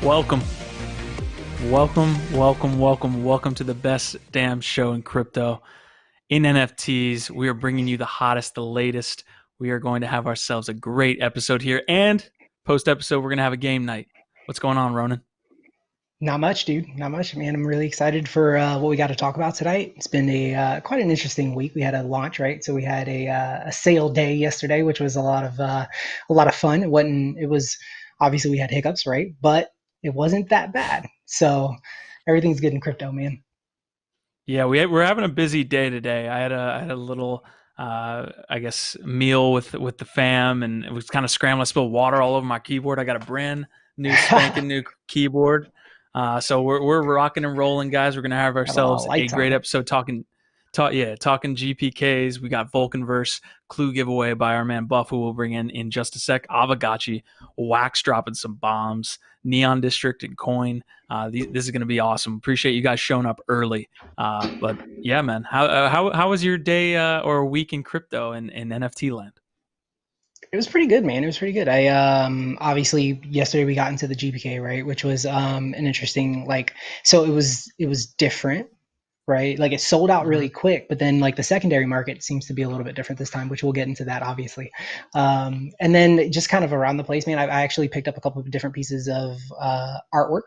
Welcome. Welcome to the best damn show in crypto. In NFTs, we are bringing you the hottest, the latest. We are going to have ourselves a great episode here. And post-episode, we're going to have a game night. What's going on, Ronin? Not much, dude. Not much, man. I'm really excited for what we got to talk about tonight. It's been a quite an interesting week. We had a launch, right? So we had a sale day yesterday, which was a lot of fun. It was obviously we had hiccups, right? But it wasn't that bad. So everything's good in crypto, man. Yeah, we're having a busy day today. I had a little, I guess, meal with the fam, and it was kind of scrambling. I spilled water all over my keyboard. I got a brand new spanking new keyboard. So we're rocking and rolling, guys. We're gonna have Got a lot ourselves of a lights great on. episode talking GPKs. We got Vulcanverse clue giveaway by our man Buff, who we'll bring in just a sec. Aavegotchi, Wax dropping some bombs, Neon District and Coin. This is going to be awesome. Appreciate you guys showing up early. But yeah, man, how was your day or week in crypto and in NFT land? It was pretty good, man. It was pretty good. I obviously yesterday we got into the GPK, right, which was an interesting so it was different, right? Like it sold out Mm-hmm. really quick, but then like the secondary market seems to be a little bit different this time, which we'll get into that obviously. And then just kind of around the place, man, I actually picked up a couple of different pieces of artwork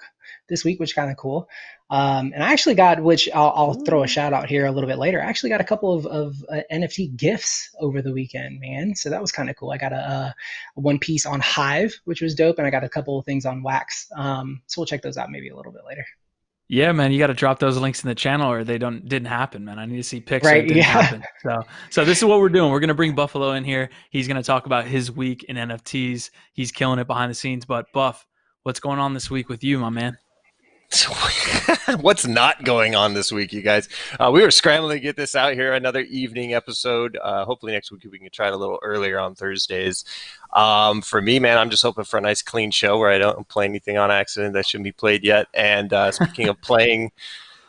this week, which is kind of cool. And I actually got, which I'll throw a Ooh. shout out here a little bit later. I actually got a couple of NFT gifts over the weekend, man. So that was kind of cool. I got a one piece on Hive, which was dope, and I got a couple of things on Wax. So we'll check those out maybe a little bit later. Yeah, man, you got to drop those links in the channel, or they didn't happen, man. I need to see pics, or Right? it didn't Yeah. happen. So this is what we're doing. We're gonna bring Buffalo in here. He's gonna talk about his week in NFTs. He's killing it behind the scenes. But Buff, what's going on this week with you, my man? So, what's not going on this week, you guys? We were scrambling to get this out here, another evening episode. Hopefully next week we can try it a little earlier on Thursdays. For me, man, I'm just hoping for a nice clean show where I don't play anything on accident that shouldn't be played yet. And speaking of playing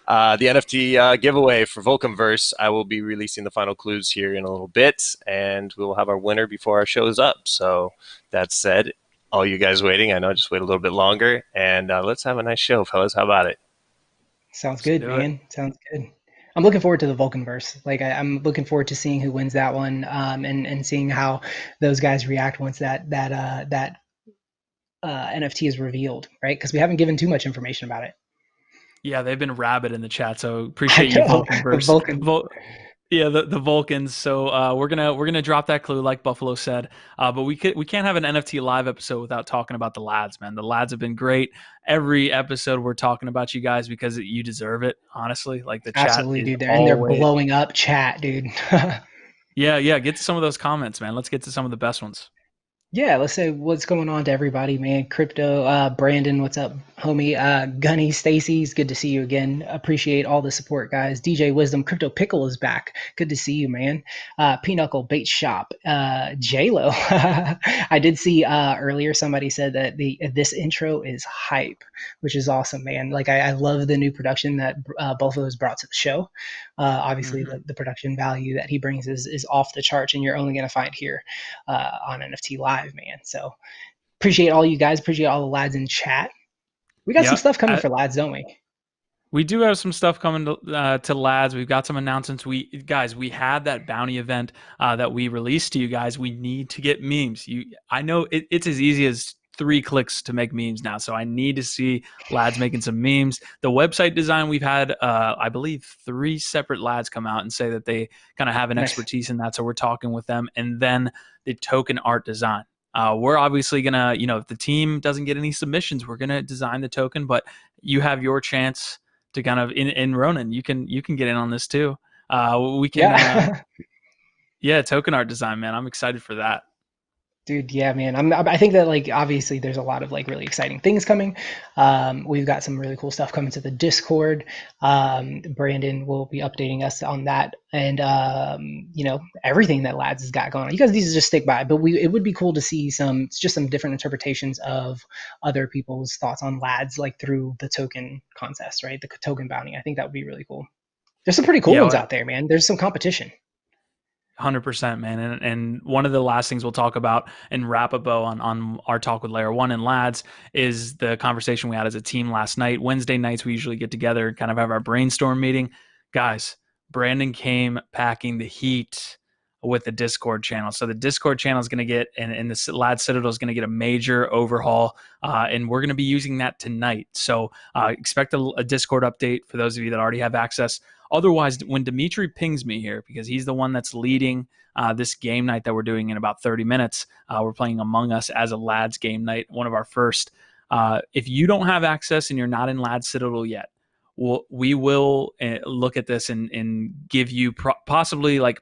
the NFT giveaway for Vulcanverse, I will be releasing the final clues here in a little bit, and we will have our winner before our show is up. So that said, all you guys waiting, I know, just wait a little bit longer, and let's have a nice show, fellas. How about it? Sounds Let's good, do it. man. Sounds good. I'm looking forward to the Vulcanverse. I'm looking forward to seeing who wins that one, and seeing how those guys react once that NFT is revealed, right? Because we haven't given too much information about it. Yeah, they've been rabid in the chat, so I appreciate you, know the Vulcanverse. Vulcan. Yeah, the Vulcans. So we're gonna drop that clue, like Buffalo said. But we can't have an NFT live episode without talking about the lads, man. The lads have been great. Every episode we're talking about you guys because you deserve it. Honestly, like the chat Absolutely, is dude. They're always. blowing up chat, dude. Yeah. Get to some of those comments, man. Let's get to some of the best ones. Yeah, let's say what's going on to everybody, man. Crypto, Brandon, what's up, homie? Gunny, Stacy's good to see you again. Appreciate all the support, guys. DJ Wisdom, Crypto Pickle is back. Good to see you, man. Pinochle Bait Shop, Lo. I did see earlier somebody said that the this intro is hype, which is awesome, man. Like I love the new production that both of those brought to the show. Obviously, Hmm. the production value that he brings is off the charts, and you're only going to find here on NFT Live, man. So appreciate all you guys. Appreciate all the lads in chat. We got some Yeah, stuff coming for lads, don't we? we do have some stuff coming to lads. We've got some announcements. We had that bounty event that we released to you guys. We need to get memes. I know it's as easy as 3 clicks to make memes now. So I need to see lads making some memes. The website design, we've had, I believe, 3 separate lads come out and say that they kind of have an Nice. expertise in that. So we're talking with them. And then the token art design. We're obviously gonna, if the team doesn't get any submissions, we're gonna design the token. But you have your chance to kind of in Ronin. You can get in on this too. We can, Yeah. yeah, token art design, man. I'm excited for that. Dude, yeah, man. I think that like obviously there's a lot of like really exciting things coming. We've got some really cool stuff coming to the Discord. Brandon will be updating us on that, and everything that Lads has got going on. You guys need to just stick by, but it would be cool to see some different interpretations of other people's thoughts on Lads, like through the token contest, right? The token bounty. I think that would be really cool. There's some pretty cool Yeah, ones out there, man. There's some competition. 100%, man. And one of the last things we'll talk about and wrap a bow on our talk with Layer 1 and Lads is the conversation we had as a team last night. Wednesday nights, we usually get together and kind of have our brainstorm meeting. Guys, Brandon came packing the heat with the Discord channel. So the Discord channel is going to get, and the Lad Citadel is going to get a major overhaul, and we're going to be using that tonight. So expect a Discord update for those of you that already have access. Otherwise, when Dimitri pings me here, because he's the one that's leading this game night that we're doing in about 30 minutes, we're playing Among Us as a Lads game night, one of our first. If you don't have access and you're not in Lads Citadel yet, we will look at this and give you possibly like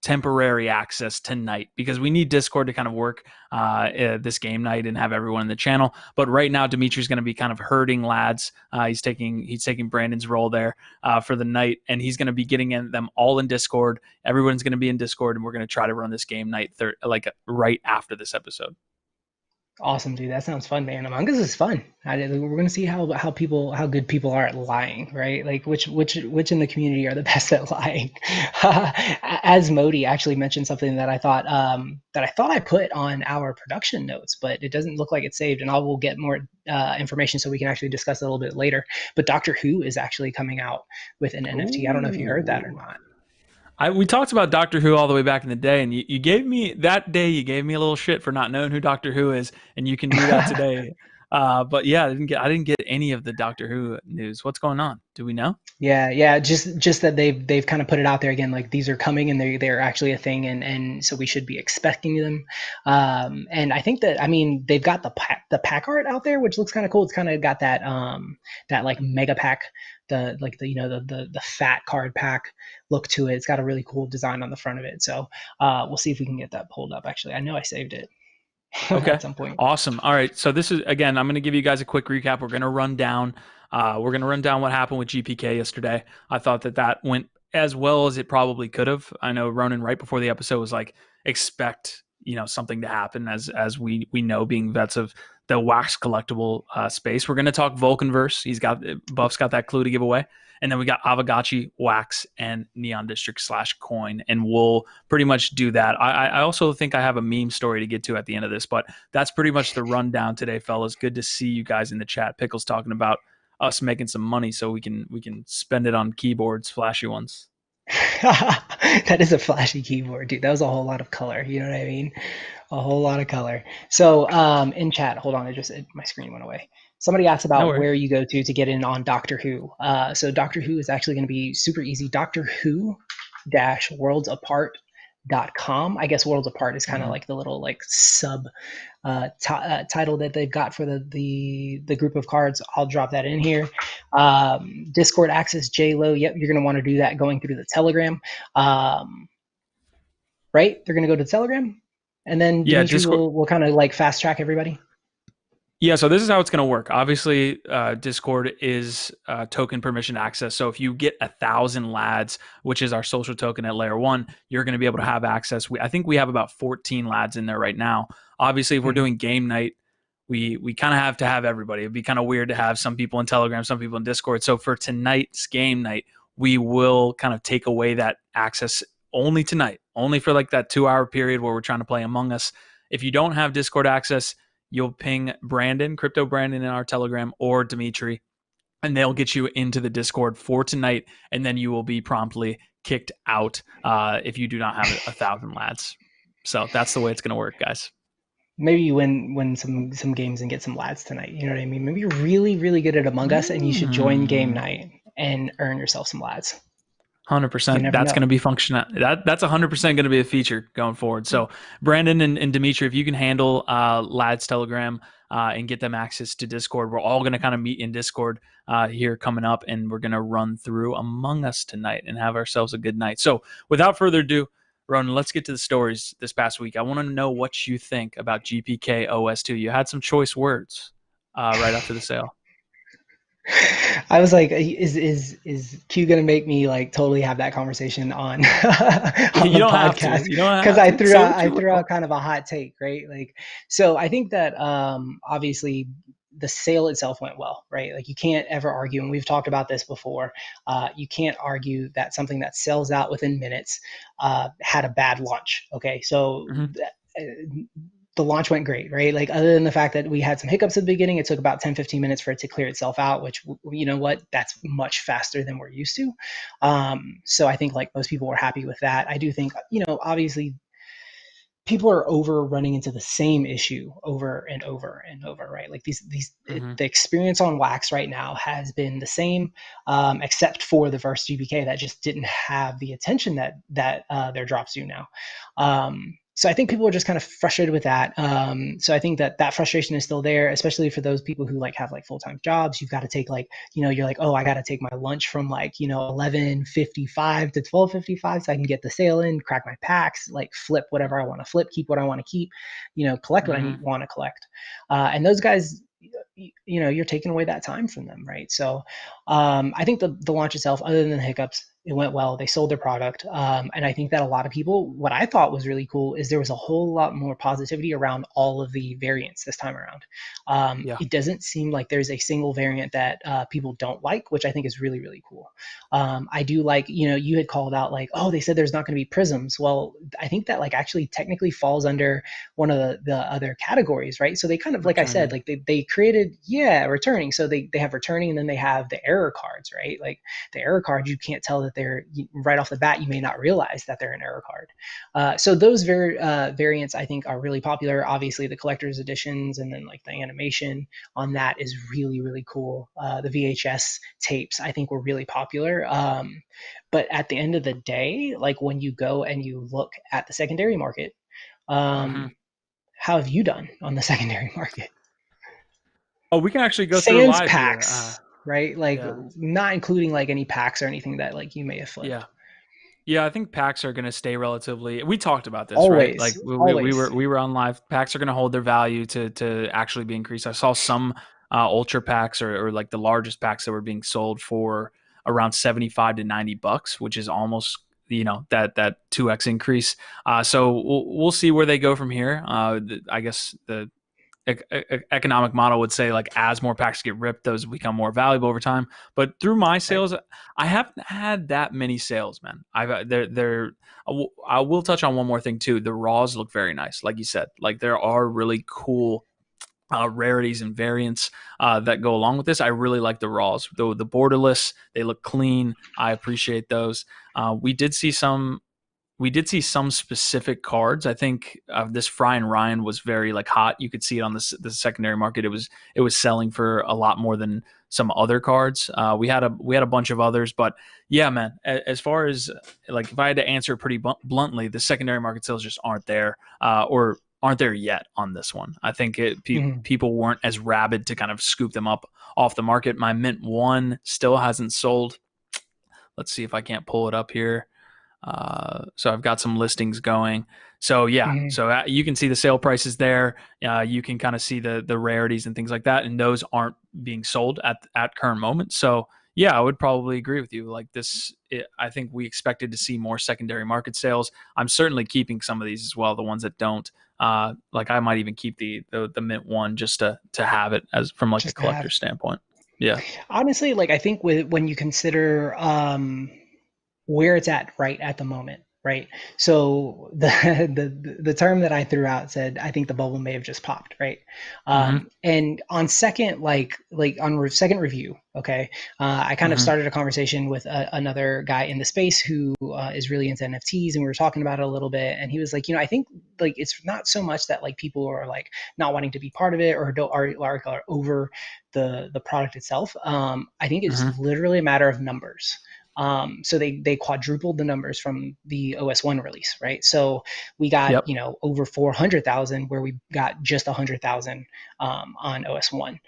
temporary access tonight, because we need Discord to kind of work this game night and have everyone in the channel. But right now, Dimitri's going to be kind of herding Lads. He's taking Brandon's role there for the night, and he's going to be getting them all in Discord. Everyone's going to be in Discord, and we're going to try to run this game night like right after this episode. Awesome, dude. That sounds fun, man. Among Us is fun. We're gonna see how good people are at lying, right? Like which in the community are the best at lying. As Modi actually mentioned something that I thought I put on our production notes, but it doesn't look like it's saved, and I will get more information so we can actually discuss it a little bit later. But Doctor Who is actually coming out with an NFT. I don't know if you heard that or not. We talked about Doctor Who all the way back in the day, and you gave me a little shit for not knowing who Doctor Who is, and you can do that today. But yeah, I didn't get any of the Doctor Who news. What's going on? Do we know? Yeah. Just that they've kind of put it out there again, like these are coming and they're actually a thing, and so we should be expecting them. And I think that they've got the pack art out there, which looks kind of cool. It's kind of got that like mega pack, the fat card pack look to it. It's got a really cool design on the front of it. So we'll see if we can get that pulled up. Actually, I know I saved it. Okay. At some point. Awesome. All right. So this is, again, I'm going to give you guys a quick recap. We're going to run down what happened with GPK yesterday. I thought that went as well as it probably could have. I know Ronin right before the episode was like, expect, something to happen as we know, being vets of the wax collectible space. We're going to talk Vulcanverse. Buff's got that clue to give away. And then we got Aavegotchi, Wax, and Neon District /coin. And we'll pretty much do that. I also think I have a meme story to get to at the end of this, but that's pretty much the rundown today, fellas. Good to see you guys in the chat. Pickle's talking about us making some money so we can spend it on keyboards, flashy ones. That is a flashy keyboard, dude. That was a whole lot of color. You know what I mean? A whole lot of color. So in chat, hold on, my screen went away. Somebody asked about where you go to get in on Doctor Who. So Doctor Who is actually going to be super easy. Doctor Who-worldsapart.com. I guess Worlds Apart is kind of like the little like sub title that they've got for the group of cards. I'll drop that in here. Discord access JLo. Yep, you're going to want to do that going through the Telegram. Right? They're going to go to the Telegram, and then Dimitri will kind of like fast track everybody. Yeah, so this is how it's going to work. Obviously, Discord is token permission access. So if you get 1,000 Lads, which is our social token at Layer 1, you're going to be able to have access. I think we have about 14 Lads in there right now. Obviously, if we're doing game night, we kind of have to have everybody. It'd be kind of weird to have some people in Telegram, some people in Discord. So for tonight's game night, we will kind of take away that access only tonight, only for like that 2-hour period where we're trying to play Among Us. If you don't have Discord access, you'll ping Brandon, Crypto Brandon in our Telegram, or Dimitri, and they'll get you into the Discord for tonight, and then you will be promptly kicked out if you do not have 1,000 Lads. So that's the way it's going to work, guys. Maybe you win some games and get some Lads tonight. You know what I mean? Maybe you're really, really good at Among Us, and you should join game night and earn yourself some Lads. 100%. That's going to be functional. That's 100% going to be a feature going forward. So Brandon and Dimitri, if you can handle Lads Telegram and get them access to Discord, we're all going to kind of meet in Discord here coming up, and we're going to run through Among Us tonight and have ourselves a good night. So without further ado, Ronin, let's get to the stories this past week. I want to know what you think about GPK OS2. You had some choice words right after the sale. I was like, is Q gonna make me like totally have that conversation on the podcast? Because I threw out kind of a hot take, right? Like, so I think that obviously the sale itself went well, right? Like you can't ever argue, and we've talked about this before. You can't argue that something that sells out within minutes had a bad launch. Okay, so the launch went great, right? Like other than the fact that we had some hiccups at the beginning, it took about 10, 15 minutes for it to clear itself out, which, you know what, that's much faster than we're used to. So I think like most people were happy with that. I do think, you know, obviously people are over running into the same issue over and over and over, right? Like the experience on Wax right now has been the same, except for the first GPK that just didn't have the attention that their drops do now. So I think people are just kind of frustrated with that. So I think that frustration is still there, especially for those people who like have like full-time jobs. You've got to take like, you know, you're like, oh, I got to take my lunch from like, you know, 11:55 to 12:55 so I can get the sale in, crack my packs, like flip whatever I want to flip, keep what I want to keep, you know, collect what I want to collect. And those guys, you know, you're taking away that time from them, right? So I think the launch itself, other than the hiccups, it went well. They sold their product. And I think that a lot of people, what I thought was really cool is there was a whole lot more positivity around all of the variants this time around. It doesn't seem like there's a single variant that people don't like, which I think is really, really cool. I do like, you know, you had called out like, oh, they said there's not going to be prisms. Well, I think that like actually technically falls under one of the other categories, right? So they kind of, like I said, like they created, returning. So they have returning, and then they have the error cards, right? Like the error cards, you can't tell that they're right off the bat, you may not realize that they're an error card. So those variants I think are really popular. Obviously the collector's editions and then like the animation on that is really, really cool. The VHS tapes I think were really popular. But at the end of the day, like when you go and you look at the secondary market, how have you done on the secondary market? Oh, we can actually go through Sans live packs, right? Like not including like any packs or anything that like you may have flipped. Yeah, I think packs are going to stay relatively. We talked about this, right? Always, Like always. we were on live. Packs are going to hold their value to actually be increased. I saw some ultra packs or like the largest packs that were being sold for around $75 to $90, which is almost, you know, that 2x increase. So we'll see where they go from here. I guess the economic model would say like as more packs get ripped, those become more valuable over time. But through my sales, I haven't had that many sales, man. I will touch on one more thing too. The raws look very nice, like you said. Like there are really cool rarities and variants that go along with this. I really like the raws, though the borderless, they look clean. I appreciate those. We did see some specific cards. I think this Fry and Ryan was very like hot. You could see it on the secondary market. It was selling for a lot more than some other cards. We had a bunch of others, but yeah, man. As far as like if I had to answer pretty bluntly, the secondary market sales just aren't there, or aren't there yet on this one. I think people weren't as rabid to kind of scoop them up off the market. My Mint 1 still hasn't sold. Let's see if I can't pull it up here. So I've got some listings going. So yeah, so you can see the sale prices there. You can kind of see the rarities and things like that, and those aren't being sold at current moment. So yeah, I would probably agree with you. Like this, I think we expected to see more secondary market sales. I'm certainly keeping some of these as well. The ones that don't, like I might even keep the Mint 1 just to have it as from like a collector standpoint. Yeah. Honestly, like I think when you consider where it's at right at the moment, right? So the term that I threw out said, I think the bubble may have just popped, right? And on second, like on second review, okay, I kind of started a conversation with another guy in the space who is really into NFTs, and we were talking about it a little bit, and he was like, you know, I think like it's not so much that like people are like not wanting to be part of it or are over the product itself. I think it's literally a matter of numbers. So they quadrupled the numbers from the OS1 release, right? So we got, you know, over 400,000 where we got just 100,000 on OS1.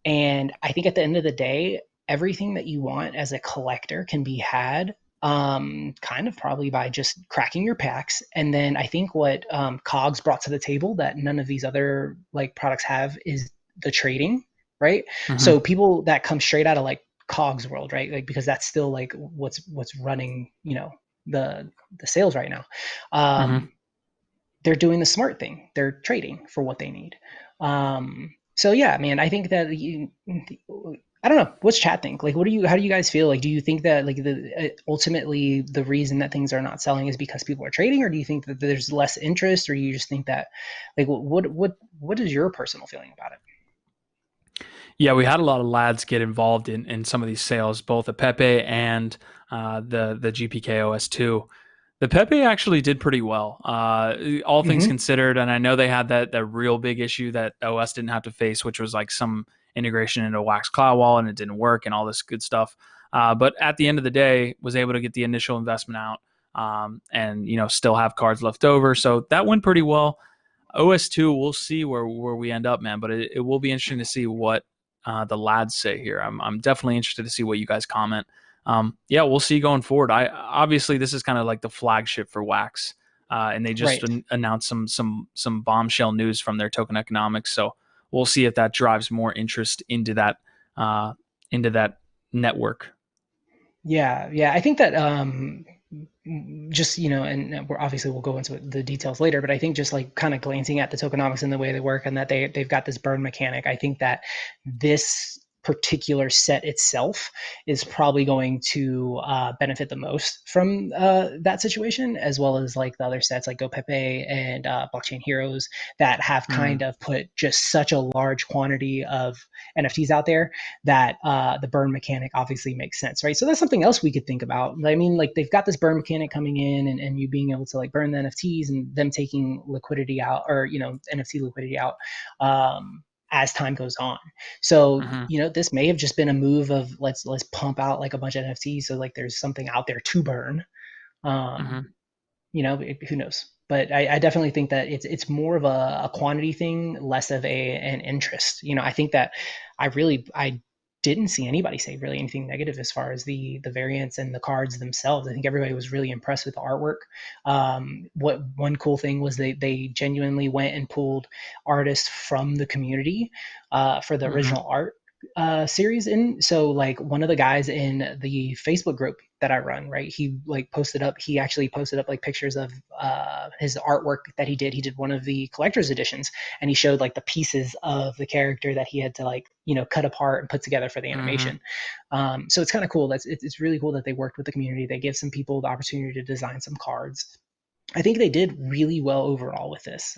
And I think at the end of the day, everything that you want as a collector can be had kind of probably by just cracking your packs. And then I think what Cogs brought to the table that none of these other like products have is the trading, right? So people that come straight out of like Cogs world, right? Like because that's still like what's running, you know, the sales right now. They're doing the smart thing. They're trading for what they need. So yeah, man, I think that I don't know. What's chat think? Like, how do you guys feel? Like, do you think that like ultimately the reason that things are not selling is because people are trading, or do you think that there's less interest, or do you just think that, like, what is your personal feeling about it? Yeah, we had a lot of lads get involved in some of these sales, both the Pepe and the GPK OS2. The Pepe actually did pretty well, all things Mm-hmm. considered. And I know they had that real big issue that OS didn't have to face, which was like some integration into Wax Cloud Wall and it didn't work and all this good stuff. But at the end of the day, was able to get the initial investment out, and still have cards left over. So that went pretty well. OS2, we'll see where we end up, man. But it will be interesting to see what the lads say here. I'm definitely interested to see what you guys comment. Yeah, we'll see going forward. I obviously this is kind of like the flagship for Wax, and they just Right. announced some bombshell news from their token economics. So we'll see if that drives more interest uh, into that network. Yeah, yeah. I think that just and we're obviously we'll go into the details later, but I think just like kind of glancing at the tokenomics and the way they work, and that they've got this burn mechanic, I think that this particular set itself is probably going to benefit the most from that situation, as well as like the other sets like GoPepe and Blockchain Heroes that have Mm, kind of put just such a large quantity of NFTs out there that the burn mechanic obviously makes sense, right? So that's something else we could think about. I mean, like they've got this burn mechanic coming in, and you being able to like burn the NFTs and them taking liquidity out, or NFT liquidity out as time goes on. So hmm this may have just been a move of let's pump out like a bunch of NFTs, so like there's something out there to burn. Um, hmm who knows? But I definitely think that it's more of a quantity thing, less of an interest. I think that I didn't see anybody say really anything negative as far as the variants and the cards themselves. I think everybody was really impressed with the artwork. What one cool thing was they genuinely went and pulled artists from the community for the hmm original art series. In so like one of the guys in the Facebook group that I run, right, he actually posted up like pictures of his artwork that he did. He did one of the collector's editions, and he showed like the pieces of the character that he had to like cut apart and put together for the hmm animation. So it's kind of cool. It's really cool that they worked with the community. They gave some people the opportunity to design some cards. I think they did really well overall with this.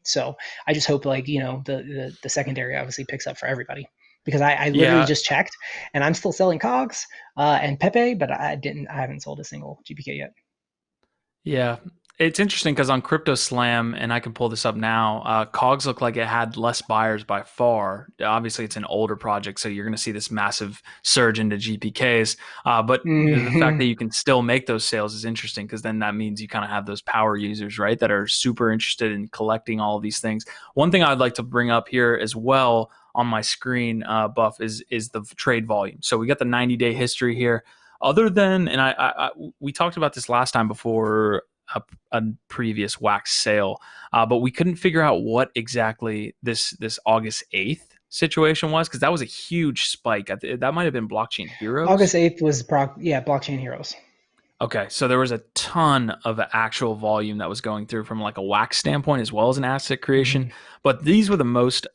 So I just hope like the secondary obviously picks up for everybody, because I literally Yeah, just checked and I'm still selling Cogs and Pepe, but I haven't sold a single GPK yet. yeah. It's interesting because on Crypto Slam, and I can pull this up now, Cogs looked like it had less buyers by far. Obviously, it's an older project, so you're going to see this massive surge into GPKs. But the fact that Mm-hmm. you can still make those sales is interesting because then that means you kind of have those power users, right, that are super interested in collecting all of these things. One thing I'd like to bring up here as well on my screen, Buff, is the trade volume. So we got the 90-day history here. Other than, and we talked about this last time before a previous wax sale, but we couldn't figure out what exactly this August 8th situation was because that was a huge spike. That might have been Blockchain Heroes. August 8th was Blockchain Heroes. Okay, so there was a ton of actual volume that was going through from like a wax standpoint as well as an asset creation, Mm-hmm. but these were the most.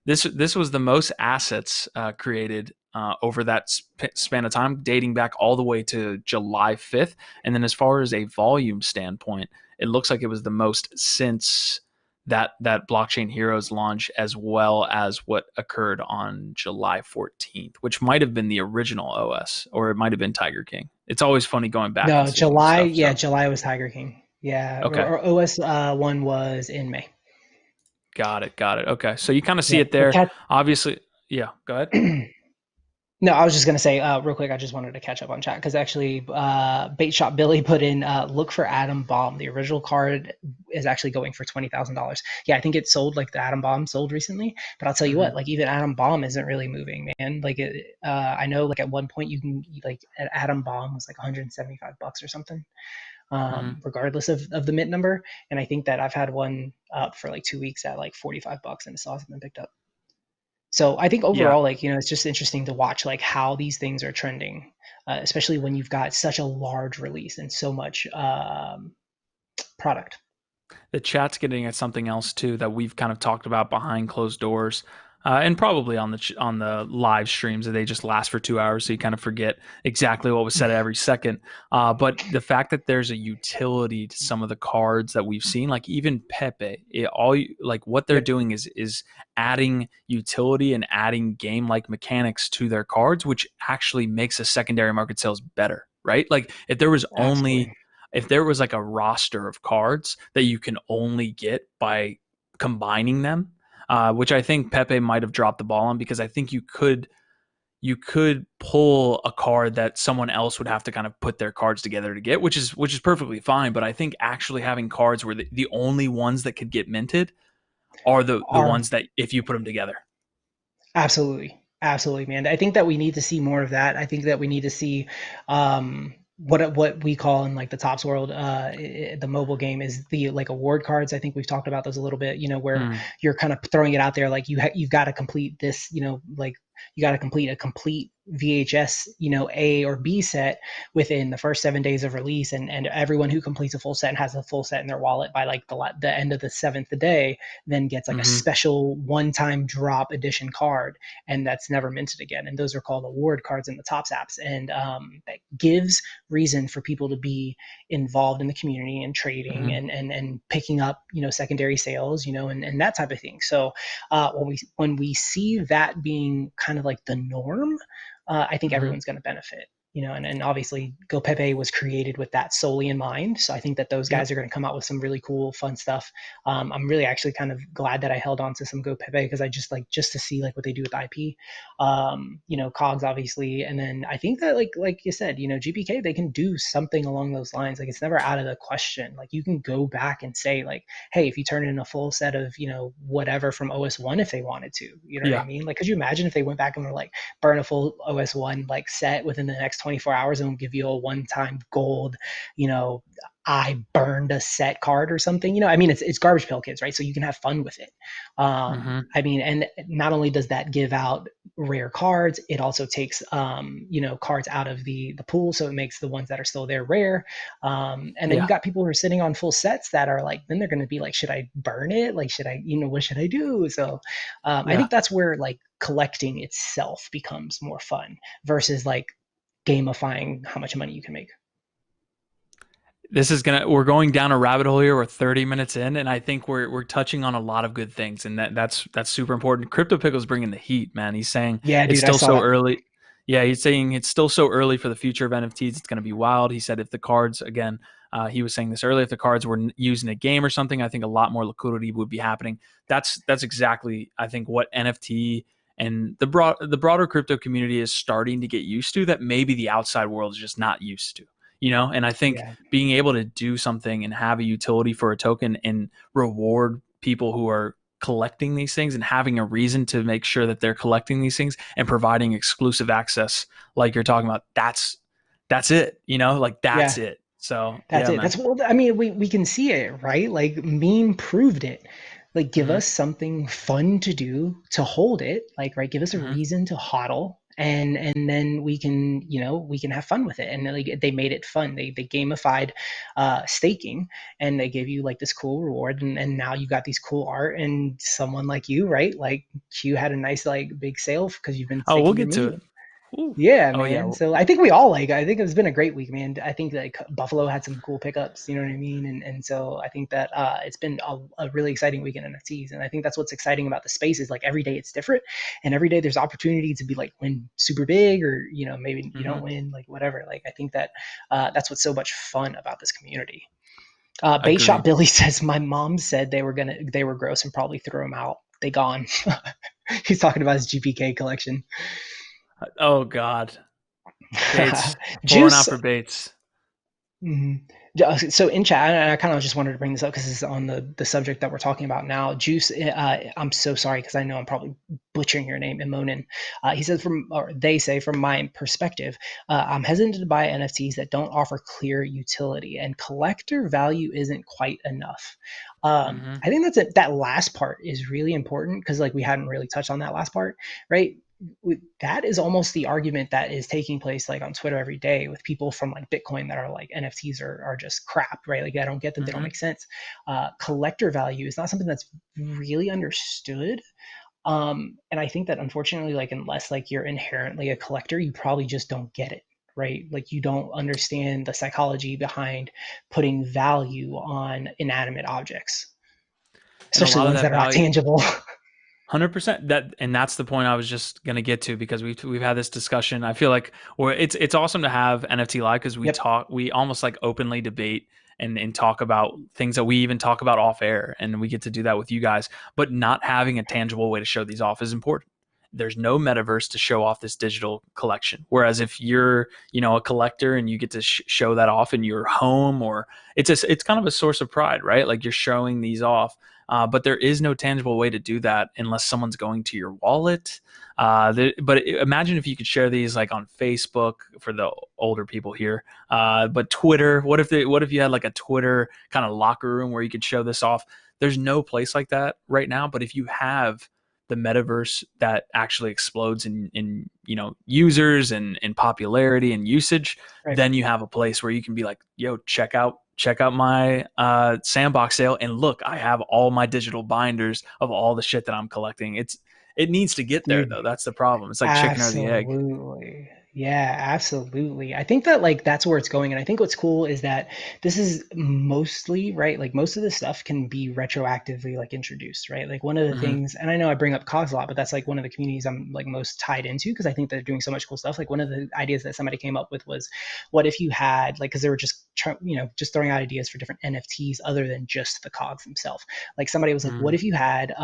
This was the most assets created over that span of time, dating back all the way to July 5th. And then as far as a volume standpoint, it looks like it was the most since that Blockchain Heroes launch, as well as what occurred on July 14th, which might have been the original OS, or it might have been Tiger King. It's always funny going back and No, seeing this July. stuff. Yeah, So July was Tiger King. Yeah, okay, or OS one was in May. got it. Okay, so you kind of see Yeah, it but there. Obviously, yeah. Go ahead. no, I was just gonna say real quick. I just wanted to catch up on chat because actually, Bait Shop Billy put in look for Atom Bomb. The original card is actually going for $20,000. Yeah, I think it sold like the Atom Bomb sold recently. But I'll tell you hmm what, like even Atom Bomb isn't really moving, man. Like I know like at one point you can like at Atom Bomb was like $175 or something, hmm regardless of the mint number. And I think that I've had one up for like 2 weeks at like $45, and it still hasn't been picked up. So I think Yeah, overall, like it's just interesting to watch like how these things are trending, especially when you've got such a large release and so much product. the chat's getting at something else too that we've kind of talked about behind closed doors, and probably on the live streams that they just last for 2 hours, so you kind of forget exactly what was said every second. But the fact that there's a utility to some of the cards that we've seen, like even Pepe, like what they're Yep, doing is adding utility and adding game like mechanics to their cards, which actually makes a secondary market sales better, right? Like absolutely. if there was like a roster of cards that you can only get by combining them, which I think Pepe might have dropped the ball on, because I think you could pull a card that someone else would have to kind of put their cards together to get, which is perfectly fine. But I think actually having cards where the only ones that could get minted are the Are ones that if you put them together. Absolutely. Absolutely, man. I think that we need to see more of that. I think that we need to see what we call in like the Tops world, the mobile game is the like award cards. I think we've talked about those a little bit, where Mm, you're kind of throwing it out there like you've got to complete this, like you got to complete a complete VHS, A or B set within the first 7 days of release, and everyone who completes a full set and has a full set in their wallet by like the end of the seventh day then gets like a hmm special one-time drop edition card, and that's never minted again. And those are called award cards in the Tops apps, and that gives reason for people to be involved in the community and trading hmm and picking up secondary sales, and that type of thing. So when we see that being kind of like the norm, I think hmm everyone's going to benefit. And obviously Go Pepe was created with that solely in mind. So I think that those Yep. guys are going to come out with some really cool, fun stuff. I'm really actually kind of glad that I held on to some Go Pepe because I just to see like what they do with IP, Cogs obviously, and then I think that like you said, GPK they can do something along those lines. Like it's never out of the question. Like you can go back and say like, hey, if you turn in a full set of whatever from OS1 if they wanted to, you know what I Yeah. mean? Like, could you imagine if they went back and were like burn a full OS1 like set within the next 24 hours and give you a one-time gold, you know, I burned a set card or something. I mean, it's Garbage Pail Kids, right? So you can have fun with it. hmm I mean, and not only does that give out rare cards, it also takes cards out of the pool, so it makes the ones that are still there rare. And then you Yeah. got people who are sitting on full sets that are like, then they're going to be like, should I burn it? Like, should I, what should I do? So I Yeah. think that's where like collecting itself becomes more fun versus like gamifying how much money you can make. We're going down a rabbit hole here. We're 30 minutes in, and I think we're touching on a lot of good things, and that's super important. Crypto Pickle's bringing the heat, man. He's saying Yeah, it's dude, I still saw so that. early. Yeah, he's saying it's still so early for the future of NFTs. It's going to be wild. He said if the cards, again, he was saying this earlier, if the cards were used in a game or something, I think a lot more liquidity would be happening. That's exactly, I think, what NFT and the broader crypto community is starting to get used to, that maybe the outside world is just not used to. And I think Yeah, being able to do something and have a utility for a token and reward people who are collecting these things and having a reason to make sure that they're collecting these things and providing exclusive access like you're talking about, that's it, like that's yeah. it. So That's yeah, it. man. I mean, we can see it, right? Like meme proved it. Like give hmm us something fun to do to hold it, like right, give us a hmm reason to hodl and then we can have fun with it. And then, like they made it fun. They gamified staking and they gave you like this cool reward and now you got these cool art and someone like you, right? Like Q had a nice like big sale because you've been Oh, we'll staking your get to it. meme. Ooh. Yeah, Oh yeah. man. So I think we all like. I think it's been a great week, man. I think like Buffalo had some cool pickups. You know what I mean? And so I think that it's been a really exciting week in NFTs. And I think that's what's exciting about the space is like every day it's different, and every day there's opportunity to be like win super big or maybe you don't hmm win like whatever. Like I think that that's what's so much fun about this community. Base Shop Agreed. Billy says my mom said they were gross and probably threw them out. They gone. He's talking about his GPK collection. Oh God. Bates. Pouring out Juice. for Bates. Mhm. So in chat, and I kind of just wanted to bring this up because it's on the subject that we're talking about now. Juice, I'm so sorry because I know I'm probably butchering your name, Imonen. He says or they say from my perspective, I'm hesitant to buy NFTs that don't offer clear utility and collector value isn't quite enough. hmm I think that's it. That last part is really important because like we hadn't really touched on that last part, right? that is almost the argument that is taking place like on Twitter every day with people from like Bitcoin that are like NFTs are just crap, right? Like I don't get them, they don't Mm-hmm. make sense. Collector value is not something that's really understood. And I think that unfortunately, like unless like you're inherently a collector, you probably just don't get it, right? Like you don't understand the psychology behind putting value on inanimate objects, And a especially lot of ones that that are not value, tangible. 100%. That's the point I was just gonna get to, because we've had this discussion. I feel like, or it's awesome to have NFT Live, because Yep. we almost like openly debate and talk about things that we even talk about off air, and we get to do that with you guys. But not having a tangible way to show these off is important. There's no metaverse to show off this digital collection. Whereas if you're, a collector and you get to show that off in your home, or it's kind of a source of pride, right? Like you're showing these off, but there is no tangible way to do that unless someone's going to your wallet. But imagine if you could share these like on Facebook for the older people here. But Twitter, what if you had like a Twitter kind of locker room where you could show this off? There's no place like that right now. But if you have the metaverse that actually explodes in users and popularity and usage, Right. then you have a place where you can be like, yo, check out my sandbox sale, and look, I have all my digital binders of all the shit that I'm collecting. It needs to get there Dude, though. That's the problem. It's like chicken or the egg. absolutely. Yeah, absolutely. I think that like that's where it's going. And I think what's cool is that this is mostly, right? Like most of this stuff can be retroactively like introduced, right? Like one of the Mm-hmm. things, and I know I bring up COGS a lot, but that's like one of the communities I'm like most tied into because I think they're doing so much cool stuff. Like one of the ideas that somebody came up with was what if you had like, because they were just just throwing out ideas for different NFTs other than just the COGS themselves. Like somebody was like, what Mm-hmm. if you had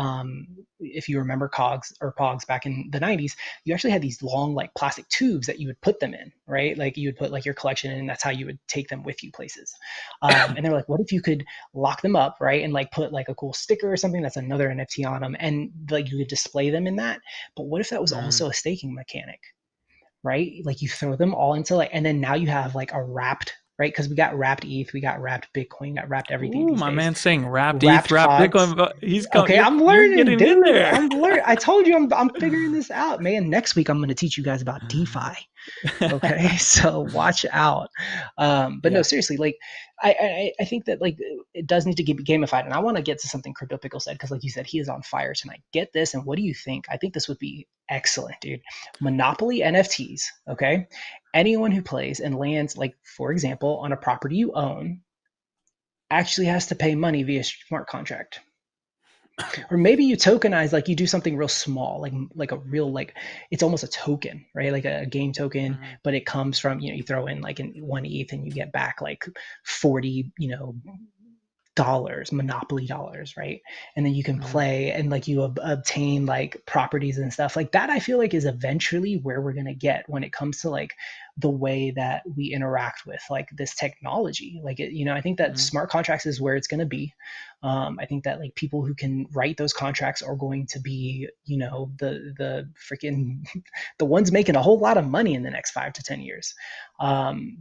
if you remember COGS or POGs back in the 90s, you actually had these long like plastic tubes that you would put them in, right? Like you would put like your collection in, and that's how you would take them with you places. And they're like, what if you could lock them up, right? And like put like a cool sticker or something that's another NFT on them, and like you could display them in that. But what if that was Mm-hmm. also a staking mechanic, right? Like you throw them all into like, and then now you have like a wrapped, right? Because we got wrapped ETH, we got wrapped Bitcoin, got wrapped everything Ooh, these my days. man saying wrapped ETH, Wrapped wrapped COGS. Bitcoin. But he's coming. Okay, I'm You're learning, getting in dude. there. I'm learning. I told you I'm figuring this out, man. Next week I'm going to teach you guys about DeFi. Okay, so watch out. But no, Yeah. seriously, like I think that like it does need to be gamified, and I want to get to something Crypto Pickle said because, like you said, he is on fire tonight. Get this, and what do you think? I think this would be excellent, dude. Monopoly NFTs. Okay, anyone who plays and lands, like for example, on a property you own, actually has to pay money via smart contract. Or maybe you tokenize, like you do something real small, like a real like it's almost a token, right? Like a game token, Mm-hmm. but it comes from you throw in like in one ETH and you get back like 40 dollars, monopoly dollars, right? And then you can Mm-hmm. play and like you obtain like properties and stuff like that. I feel like is eventually where we're going to get when it comes to like the way that we interact with like this technology. Like I think that Mm-hmm. smart contracts is where it's going to be. I think that like people who can write those contracts are going to be the freaking the ones making a whole lot of money in the next 5 to 10 years.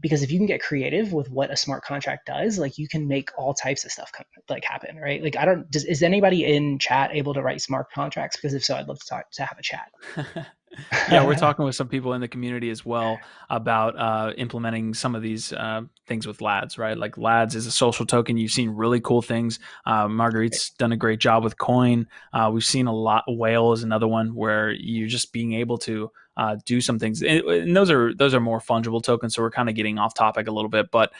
Because if you can get creative with what a smart contract does, like you can make all types of stuff like happen, right? Like is anybody in chat able to write smart contracts? Because if so, I'd love to have a chat. Yeah, we're talking with some people in the community as well about implementing some of these things with Lads, right? Like Lads is a social token. You've seen really cool things. Marguerite's done a great job with Coin. We've seen a lot. Whale is another one where you're just being able to do some things, and those are more fungible tokens. So we're kind of getting off topic a little bit, but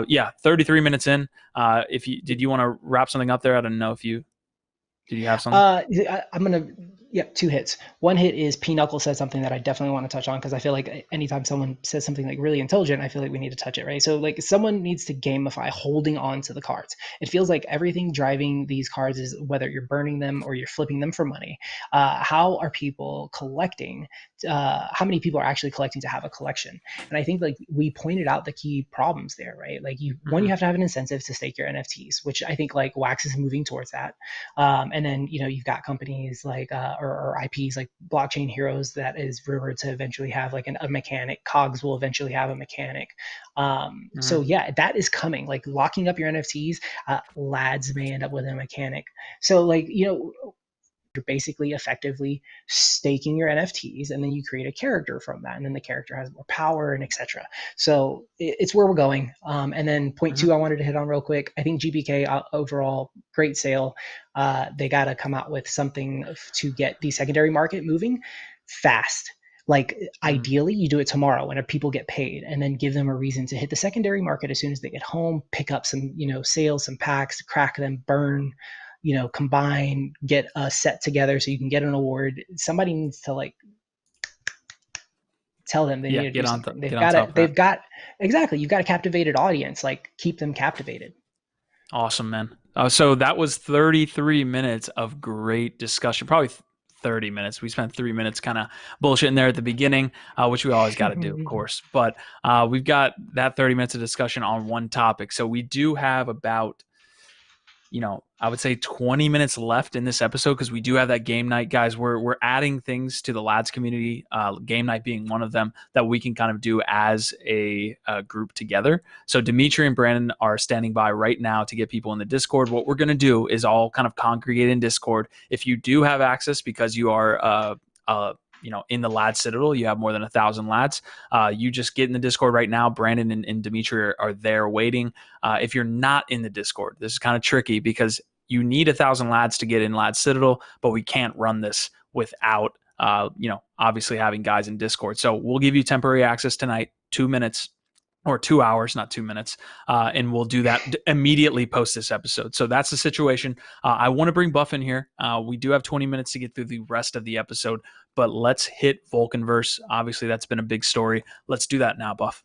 yeah, 33 minutes in. If you did you want to wrap something up there? I don't know if you did you have something. I'm gonna two hits. One hit is P Knuckle said something that I definitely want to touch on because I feel like anytime someone says something like really intelligent, I feel like we need to touch it, right? So like someone needs to gamify holding on to the cards. It feels like everything driving these cards is whether you're burning them or you're flipping them for money. How are people collecting? How many people are actually collecting to have a collection? And I think like we pointed out the key problems there, right? Like you Mm-hmm. have to have an incentive to stake your NFTs, which I think like Wax is moving towards that. And then you've got companies like or IPs like Blockchain Heroes that is rumored to eventually have like a mechanic. Cogs will eventually have a mechanic. So Mm-hmm. yeah, that is coming. Like locking up your NFTs, lads may end up with a mechanic. So like you're basically effectively staking your NFTs, and then you create a character from that, and then the character has more power and etc. So it's where we're going. And then point two, I wanted to hit on real quick. I think GPK overall great sale. They got to come out with something to get the secondary market moving fast. Like ideally you do it tomorrow when people get paid, and then give them a reason to hit the secondary market as soon as they get home, pick up some, sales, some packs, crack them, burn, combine, get a set together so you can get an award. Somebody needs to like tell them they need to do something. Exactly. You've got a captivated audience, like keep them captivated. Awesome, man. So that was 33 minutes of great discussion, probably 30 minutes. We spent 3 minutes kind of bullshitting there at the beginning, which we always got to do, of course. But we've got that 30 minutes of discussion on one topic. So we do have about, I would say 20 minutes left in this episode, because we do have that game night, guys. We're adding things to the lads community, game night being one of them, that we can kind of do as a group together. So Dimitri and Brandon are standing by right now to get people in the Discord. What we're going to do is all kind of congregate in Discord. If you do have access, because you are in the lad citadel, you have more than 1,000 lads, you just get in the Discord right now. Brandon and Dimitri are there waiting. If you're not in the Discord, this is kind of tricky, because you need 1,000 lads to get in lad citadel, but we can't run this without obviously having guys in Discord. So we'll give you temporary access tonight, 2 minutes or 2 hours, not 2 minutes. And we'll do that immediately post this episode. So that's the situation. I want to bring Buff in here. We do have 20 minutes to get through the rest of the episode, but let's hit Vulcanverse. Obviously, that's been a big story. Let's do that now, Buff.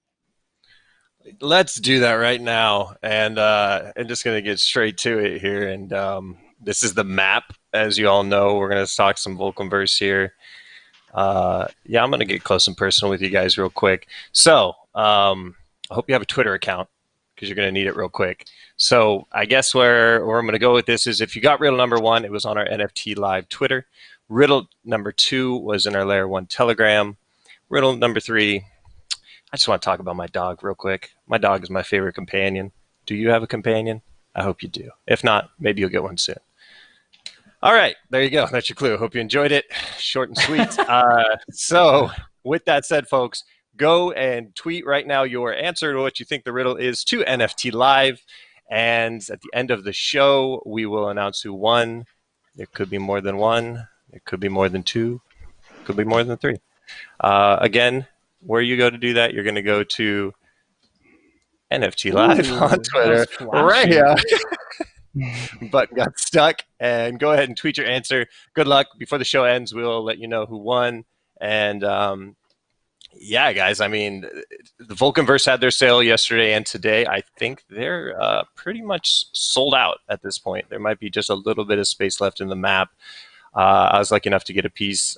Let's do that right now. And I'm just going to get straight to it here. And this is the map. As you all know, we're going to talk some Vulcanverse here. I'm going to get close and personal with you guys real quick. So I hope you have a Twitter account, because you're going to need it real quick. So I guess where I'm going to go with this is, if you got riddle number 1, it was on our NFTLive Twitter. Riddle number 2 was in our Layer 1 Telegram. Riddle number 3, I just want to talk about my dog real quick. My dog is my favorite companion. Do you have a companion? I hope you do. If not, maybe you'll get one soon. All right, there you go. That's your clue. Hope you enjoyed it. Short and sweet. So with that said, folks, go and tweet right now your answer to what you think the riddle is to NFTLive. And at the end of the show, we will announce who won. There could be more than one. It could be more than 2. It could be more than 3. Again, where you go to do that, you're going to go to NFTLive on Twitter. Right here. Button got stuck. And go ahead and tweet your answer. Good luck. Before the show ends, we'll let you know who won. And yeah, guys, I mean, the Vulcanverse had their sale yesterday and today. I think they're pretty much sold out at this point. There might be just a little bit of space left in the map. I was lucky enough to get a piece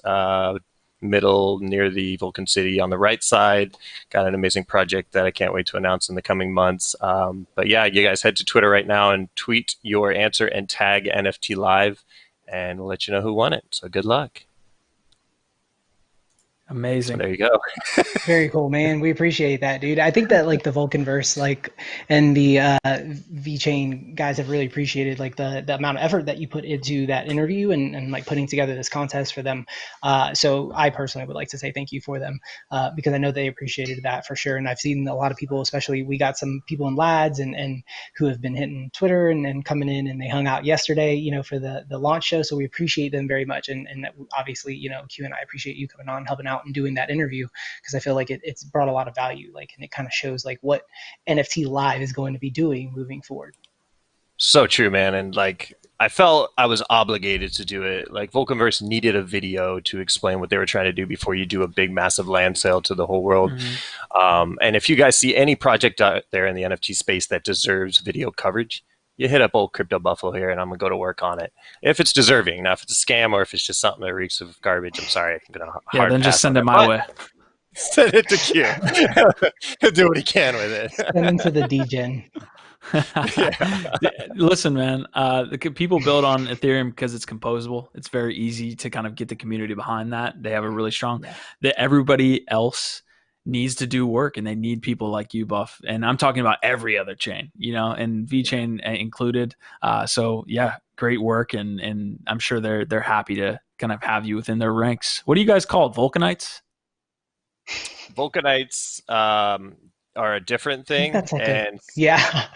middle near the Vulcan City on the right side. Got an amazing project that I can't wait to announce in the coming months. But yeah, you guys head to Twitter right now and tweet your answer and tag NFTLive, and we'll let you know who won it. So good luck. Amazing. So there you go. Very cool, man. We appreciate that, dude. I think that like the Vulcanverse, and the VeChain guys have really appreciated the amount of effort that you put into that interview and like putting together this contest for them. So I personally would like to say thank you for them, because I know they appreciated that for sure. And I've seen a lot of people, especially we got some people in lads and who have been hitting Twitter and coming in, and they hung out yesterday, for the launch show. So we appreciate them very much. And obviously, Q and I appreciate you coming on, helping out and doing that interview, because I feel like it's brought a lot of value, and it kind of shows what NFTLive is going to be doing moving forward. So true, man. And I felt I was obligated to do it. Vulcanverse needed a video to explain what they were trying to do before you do a big, massive land sale to the whole world. And if you guys see any project out there in the NFT space that deserves video coverage, you hit up old Crypto Buffalo here, and I'm going to go to work on it. If it's deserving. Now, if it's a scam or if it's just something that reeks of garbage, I'm sorry. I'm going to hard then just send it my way. Send it to Q. He'll do what he can with it. Send it to the DGen. Listen, man, people build on Ethereum because it's composable. It's very easy to kind of get the community behind that. They have a really strong that everybody else needs to do work, and they need people like you, Buff. And I'm talking about every other chain, and VeChain included. So yeah, great work, and I'm sure they're happy to kind of have you within their ranks. What do you guys call it? Vulcanites? Vulcanites are a different I think thing, that's like a and yeah.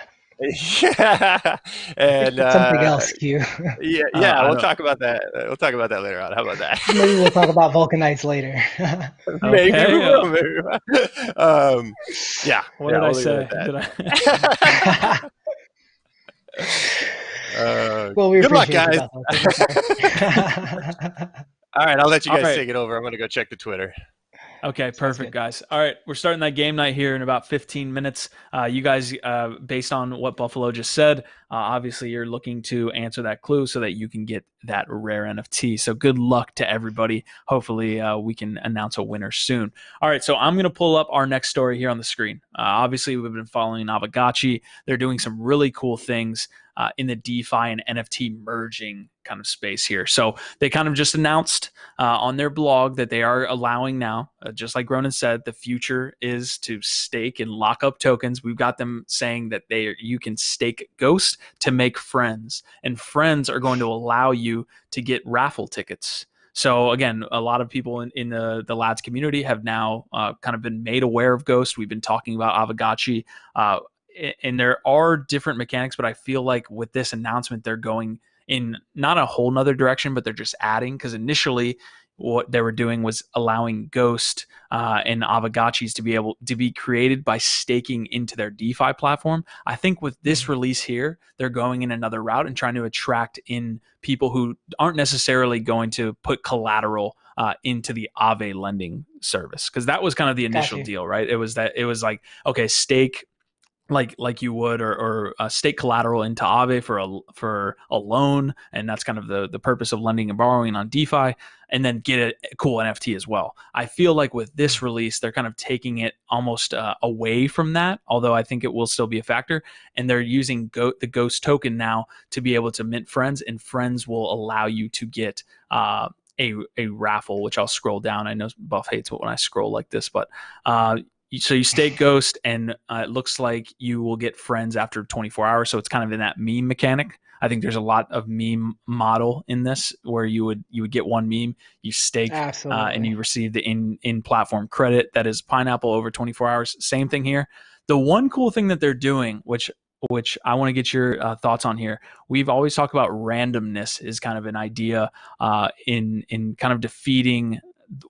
yeah, I think and that's something else, Q. yeah, I we'll don't. talk about that. We'll talk about that later on. How about Maybe that? we'll talk about Vulcanites later. Maybe we Okay. will. Maybe we will. Yeah, What yeah, did I we'll leave it say? at Did I? that. Well, we Good luck, appreciate you, guys. Bethel. Take care. All right, I'll let you All guys right. take it over. I'm going to go check the Twitter. Okay, Sounds perfect, good. guys. All right, we're starting that game night here in about 15 minutes. You guys, based on what Buffalo just said, obviously you're looking to answer that clue so that you can get that rare NFT. So good luck to everybody. Hopefully, we can announce a winner soon. All right, so I'm going to pull up our next story here on the screen. Obviously, we've been following Aavegotchi. They're doing some really cool things in the DeFi and NFT merging kind of space here. So they kind of just announced on their blog that they are allowing now, just like Ronin said, the future is to stake and lock up tokens. We've got them saying that you can stake Ghost to make friends, and friends are going to allow you to get raffle tickets. So again, a lot of people in the lads community have now kind of been made aware of Ghost. We've been talking about Aavegotchi, and there are different mechanics, but I feel like with this announcement, they're going in not a whole nother direction, but they're just adding, because initially what they were doing was allowing Ghost and Aavegotchis to be able to be created by staking into their DeFi platform. I think with this release here, they're going in another route and trying to attract in people who aren't necessarily going to put collateral into the Aave lending service, because that was kind of the Got initial you. deal, right? It was like, okay, stake like you would, or stake collateral into Aave for a loan, and that's kind of the purpose of lending and borrowing on DeFi, and then get a cool NFT as well. I feel like with this release, they're kind of taking it almost away from that, although I think it will still be a factor, and they're using the Ghost token now to be able to mint friends, and friends will allow you to get a raffle, which I'll scroll down. I know Buff hates it when I scroll like this, but so you stake Ghost, and it looks like you will get friends after 24 hours. So it's kind of in that meme mechanic. I think there's a lot of meme model in this, where you would get one meme, you stake, and Absolutely. you receive the in platform credit that is pineapple over 24 hours. Same thing here. The one cool thing that they're doing, which I want to get your thoughts on here. We've always talked about randomness is kind of an idea in kind of defeating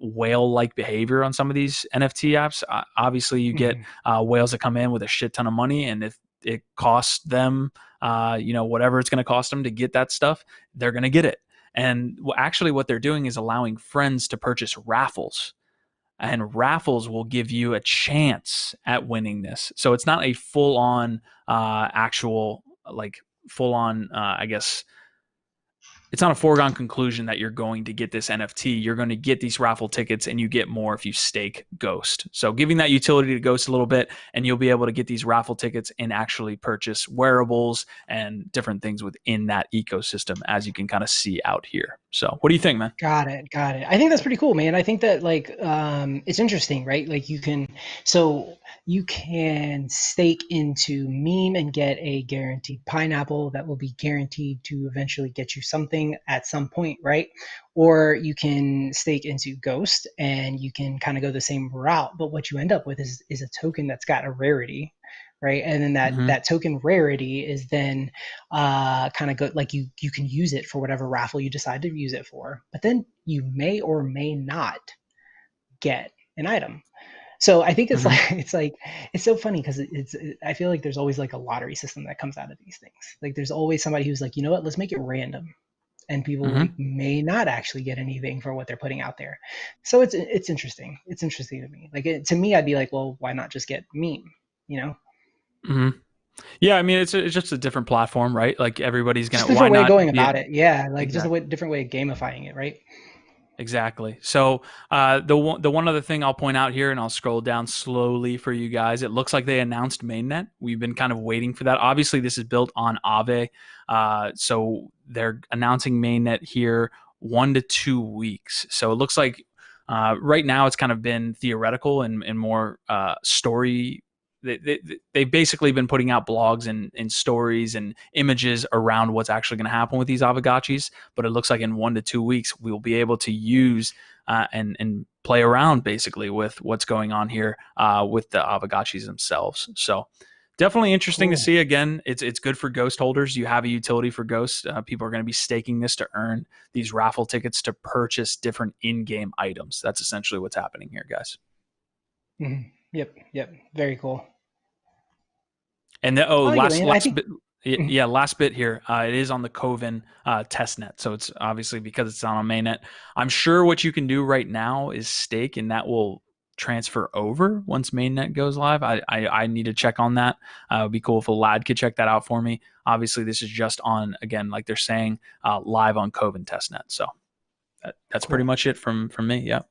whale-like behavior on some of these NFT apps. Obviously, you get Mhm. whales that come in with a shit ton of money, and if it costs them, whatever it's going to cost them to get that stuff, they're going to get it. And actually, what they're doing is allowing friends to purchase raffles, and raffles will give you a chance at winning this. So it's not a full-on actual, like full-on, I guess it's not a foregone conclusion that you're going to get this NFT. You're going to get these raffle tickets, and you get more if you stake Ghost. So giving that utility to Ghost a little bit, and you'll be able to get these raffle tickets and actually purchase wearables and different things within that ecosystem, as you can kind of see out here. So what do you think, man? Got it. Got it. I think that's pretty cool, man. I think that it's interesting, right? Like you can stake into meme and get a guaranteed pineapple that will be guaranteed to eventually get you something at some point, right? Or you can stake into Ghost and you can kind of go the same route, but what you end up with is a token that's got a rarity, right? And then Mm-hmm. that token rarity is then kind of go like you can use it for whatever raffle you decide to use it for, but then you may or may not get an item. So I think it's Mm-hmm. like it's so funny because I feel like there's always like a lottery system that comes out of these things. Like there's always somebody who's like, you know what, let's make it random, and people Mm-hmm. like may not actually get anything for what they're putting out there. So it's interesting. It's interesting to me. To me, I'd be like, well, why not just get meme? You know, Mm-hmm. Yeah, I mean, it's just a different platform, right? Like everybody's just gonna, a why different way of not going be about it. Yeah, like just a exactly. different way of gamifying it, right? Exactly. So the one other thing I'll point out here, and I'll scroll down slowly for you guys. It looks like they announced mainnet. We've been kind of waiting for that. Obviously, this is built on Aave, so they're announcing mainnet here 1 to 2 weeks. So it looks like right now it's kind of been theoretical and more story they've basically been putting out blogs and stories and images around what's actually going to happen with these Aavegotchis. But it looks like in 1 to 2 weeks, we'll be able to use and play around basically with what's going on here with the Aavegotchis themselves. So definitely interesting to see. Again, it's good for Ghost holders. You have a utility for Ghost. People are going to be staking this to earn these raffle tickets to purchase different in-game items. That's essentially what's happening here, guys. Mm-hmm. Yep. Very cool. And last bit. Mm-hmm. Yeah, last bit here. It is on the Coven testnet, so it's obviously because it's on a mainnet. I'm sure what you can do right now is stake, and that will transfer over once mainnet goes live. I need to check on that. It would be cool if a lad could check that out for me. Obviously, this is just on, again, like they're saying, live on Coven testnet. So that's cool. Pretty much it from me. Yeah.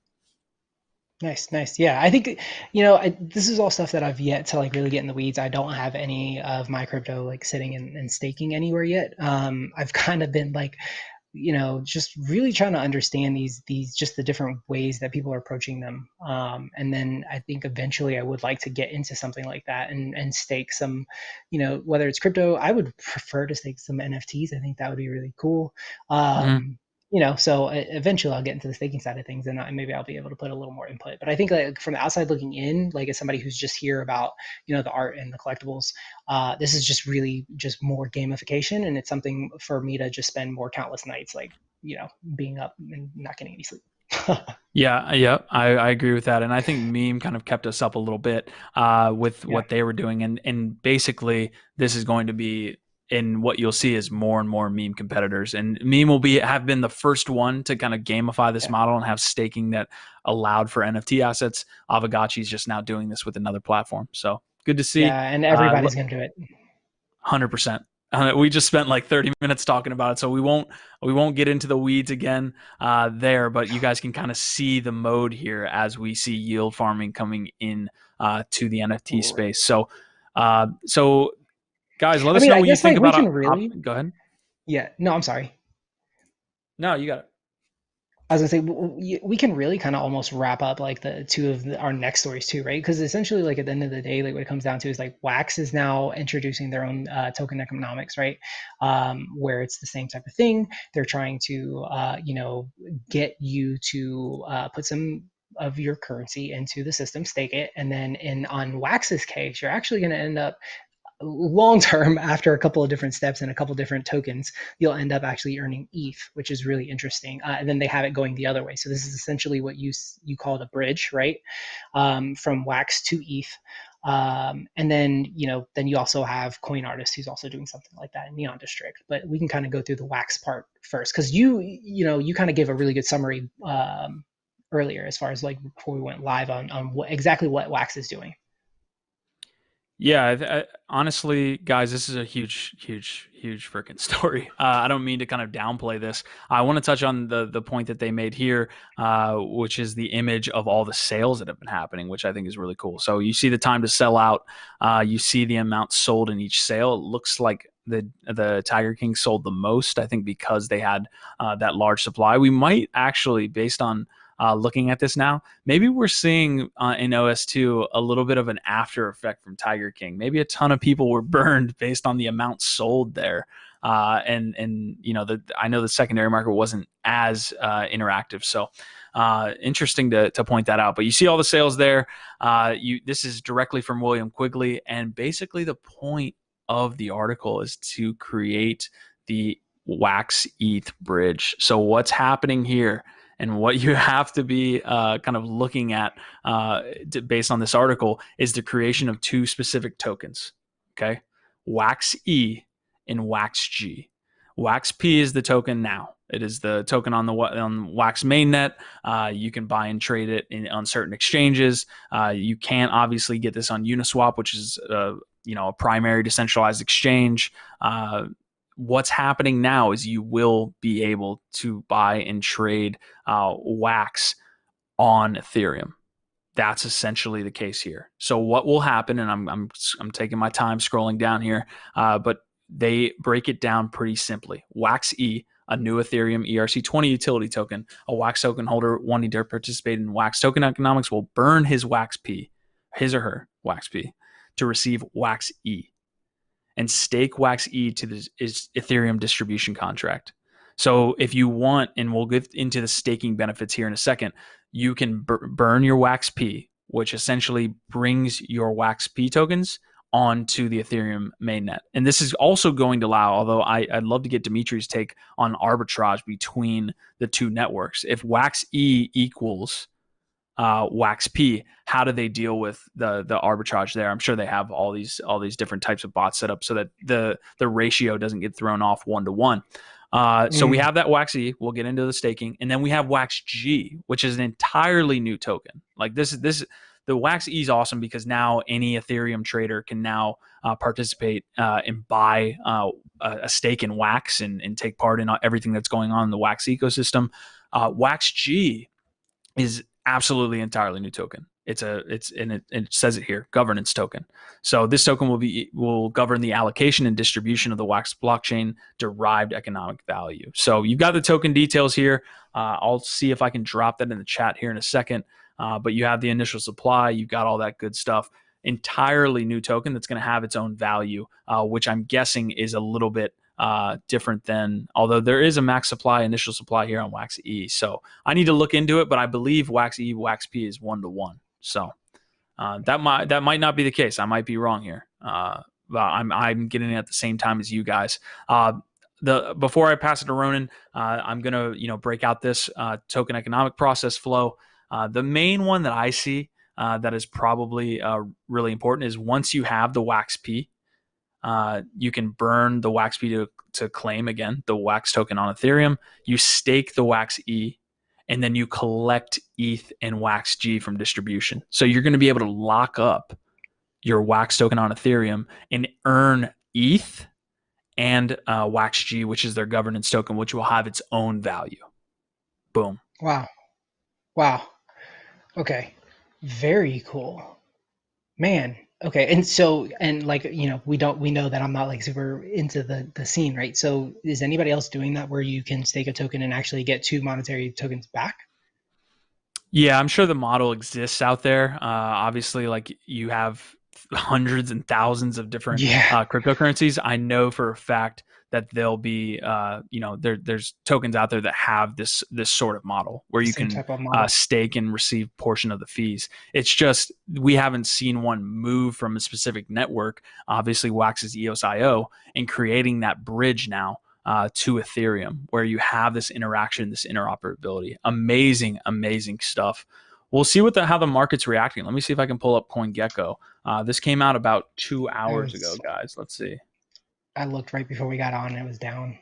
Nice. Yeah, I think, this is all stuff that I've yet to like really get in the weeds. I don't have any of my crypto like sitting and staking anywhere yet. I've kind of been like, just really trying to understand these just the different ways that people are approaching them. And then I think eventually I would like to get into something like that and stake some, whether it's crypto. I would prefer to stake some NFTs. I think that would be really cool. So eventually I'll get into the staking side of things, and maybe I'll be able to put a little more input. But I think like from the outside looking in, like as somebody who's just here about, the art and the collectibles, this is just really just more gamification. And it's something for me to just spend more countless nights, like, being up and not getting any sleep. Yeah, I agree with that. And I think Meme kind of kept us up a little bit with what they were doing. And basically this is going to be, and what you'll see is more and more Meme competitors, and Meme will have been the first one to kind of gamify this model and have staking that allowed for NFT assets. Aavegotchi is just now doing this with another platform. So good to see. Yeah, and everybody's going to do it. 100%. We just spent like 30 minutes talking about it, so we won't get into the weeds again there, but you guys can kind of see the mode here as we see yield farming coming in to the NFT space. So guys, let us know what you think about it. Go ahead. Yeah. No, I'm sorry. No, you got it. I was gonna say we can really kind of almost wrap up like the two of our next stories too, right? Because essentially, like at the end of the day, like what it comes down to is like Wax is now introducing their own token economics, right? Where it's the same type of thing. They're trying to get you to put some of your currency into the system, stake it, and then on Wax's case, you're actually going to end up long term, after a couple of different steps and a couple of different tokens, you'll end up actually earning ETH, which is really interesting. And then they have it going the other way. So this is essentially what you call it a bridge, right? From Wax to ETH. And then you also have Coin Artist, who's also doing something like that in Neon District. But we can kind of go through the Wax part first, because you kind of gave a really good summary earlier as far as like before we went live on exactly what Wax is doing. Yeah, honestly, guys, this is a huge freaking story. I don't mean to kind of downplay this. I want to touch on the point that they made here, which is the image of all the sales that have been happening, which I think is really cool. So you see the time to sell out. You see the amount sold in each sale. It looks like the Tiger King sold the most, I think, because they had that large supply. We might actually, based on looking at this now, maybe we're seeing in OS2 a little bit of an after effect from Tiger King. Maybe a ton of people were burned based on the amount sold there. And I know the secondary market wasn't as interactive. So interesting to point that out. But you see all the sales there. This is directly from William Quigley. And basically the point of the article is to create the Wax ETH bridge. So what's happening here? And what you have to be kind of looking at based on this article is the creation of two specific tokens, okay? Wax E and Wax G. Wax P is the token now. It is the token on Wax mainnet. You can buy and trade it on certain exchanges. You can't obviously get this on Uniswap, which is a primary decentralized exchange. What's happening now is you will be able to buy and trade Wax on Ethereum. That's essentially the case here. So what will happen, and I'm taking my time scrolling down here, but they break it down pretty simply. Wax E, a new Ethereum ERC20 utility token, a Wax token holder wanting to participate in Wax token economics will burn his Wax P, his or her Wax P, to receive Wax E and stake Wax E to this is Ethereum distribution contract. So if you want, and we'll get into the staking benefits here in a second, you can burn your Wax P, which essentially brings your Wax P tokens onto the Ethereum mainnet. And this is also going to allow, although I'd love to get Dimitri's take on arbitrage between the two networks. If Wax E equals Wax P, how do they deal with the arbitrage there? I'm sure they have all these different types of bots set up so that the ratio doesn't get thrown off 1-to-1. So we have that Wax E. We'll get into the staking, and then we have Wax G, which is an entirely new token. Like this the Wax E is awesome because now any Ethereum trader can now participate and buy a stake in Wax and take part in everything that's going on in the Wax ecosystem. Wax G is absolutely entirely new token. It says it here, governance token. So this token will govern the allocation and distribution of the Wax blockchain derived economic value. So you've got the token details here. I'll see if I can drop that in the chat here in a second. But you have the initial supply. You've got all that good stuff. Entirely new token that's going to have its own value, which I'm guessing is a little bit different than, although there is a max supply, initial supply here on Wax E. So I need to look into it, but I believe Wax E, Wax P is 1-to-1. So that might not be the case. I might be wrong here. But I'm getting it at the same time as you guys. Before I pass it to Ronin, I'm gonna break out this token economic process flow. The main one that I see that is probably really important is once you have the Wax P, you can burn the Wax P to claim again the Wax token on Ethereum. You stake the Wax E, and then you collect ETH and Wax G from distribution. So you're going to be able to lock up your Wax token on Ethereum and earn ETH and Wax G, which is their governance token, which will have its own value. Boom. Wow. Okay. Very cool. Man. Okay. And so, and like, we know that I'm not like super into the scene, right? So is anybody else doing that where you can stake a token and actually get 2 monetary tokens back? Yeah, I'm sure the model exists out there. Obviously, like you have hundreds and thousands of different cryptocurrencies. I know for a fact that there'll be, there's tokens out there that have this sort of model where you can stake and receive portion of the fees. It's just we haven't seen one move from a specific network. Obviously, Wax is EOS.io and creating that bridge now to Ethereum, where you have this interaction, this interoperability. Amazing, amazing stuff. We'll see how the market's reacting. Let me see if I can pull up CoinGecko. This came out about 2 hours ago, guys. Let's see. I looked right before we got on and it was down.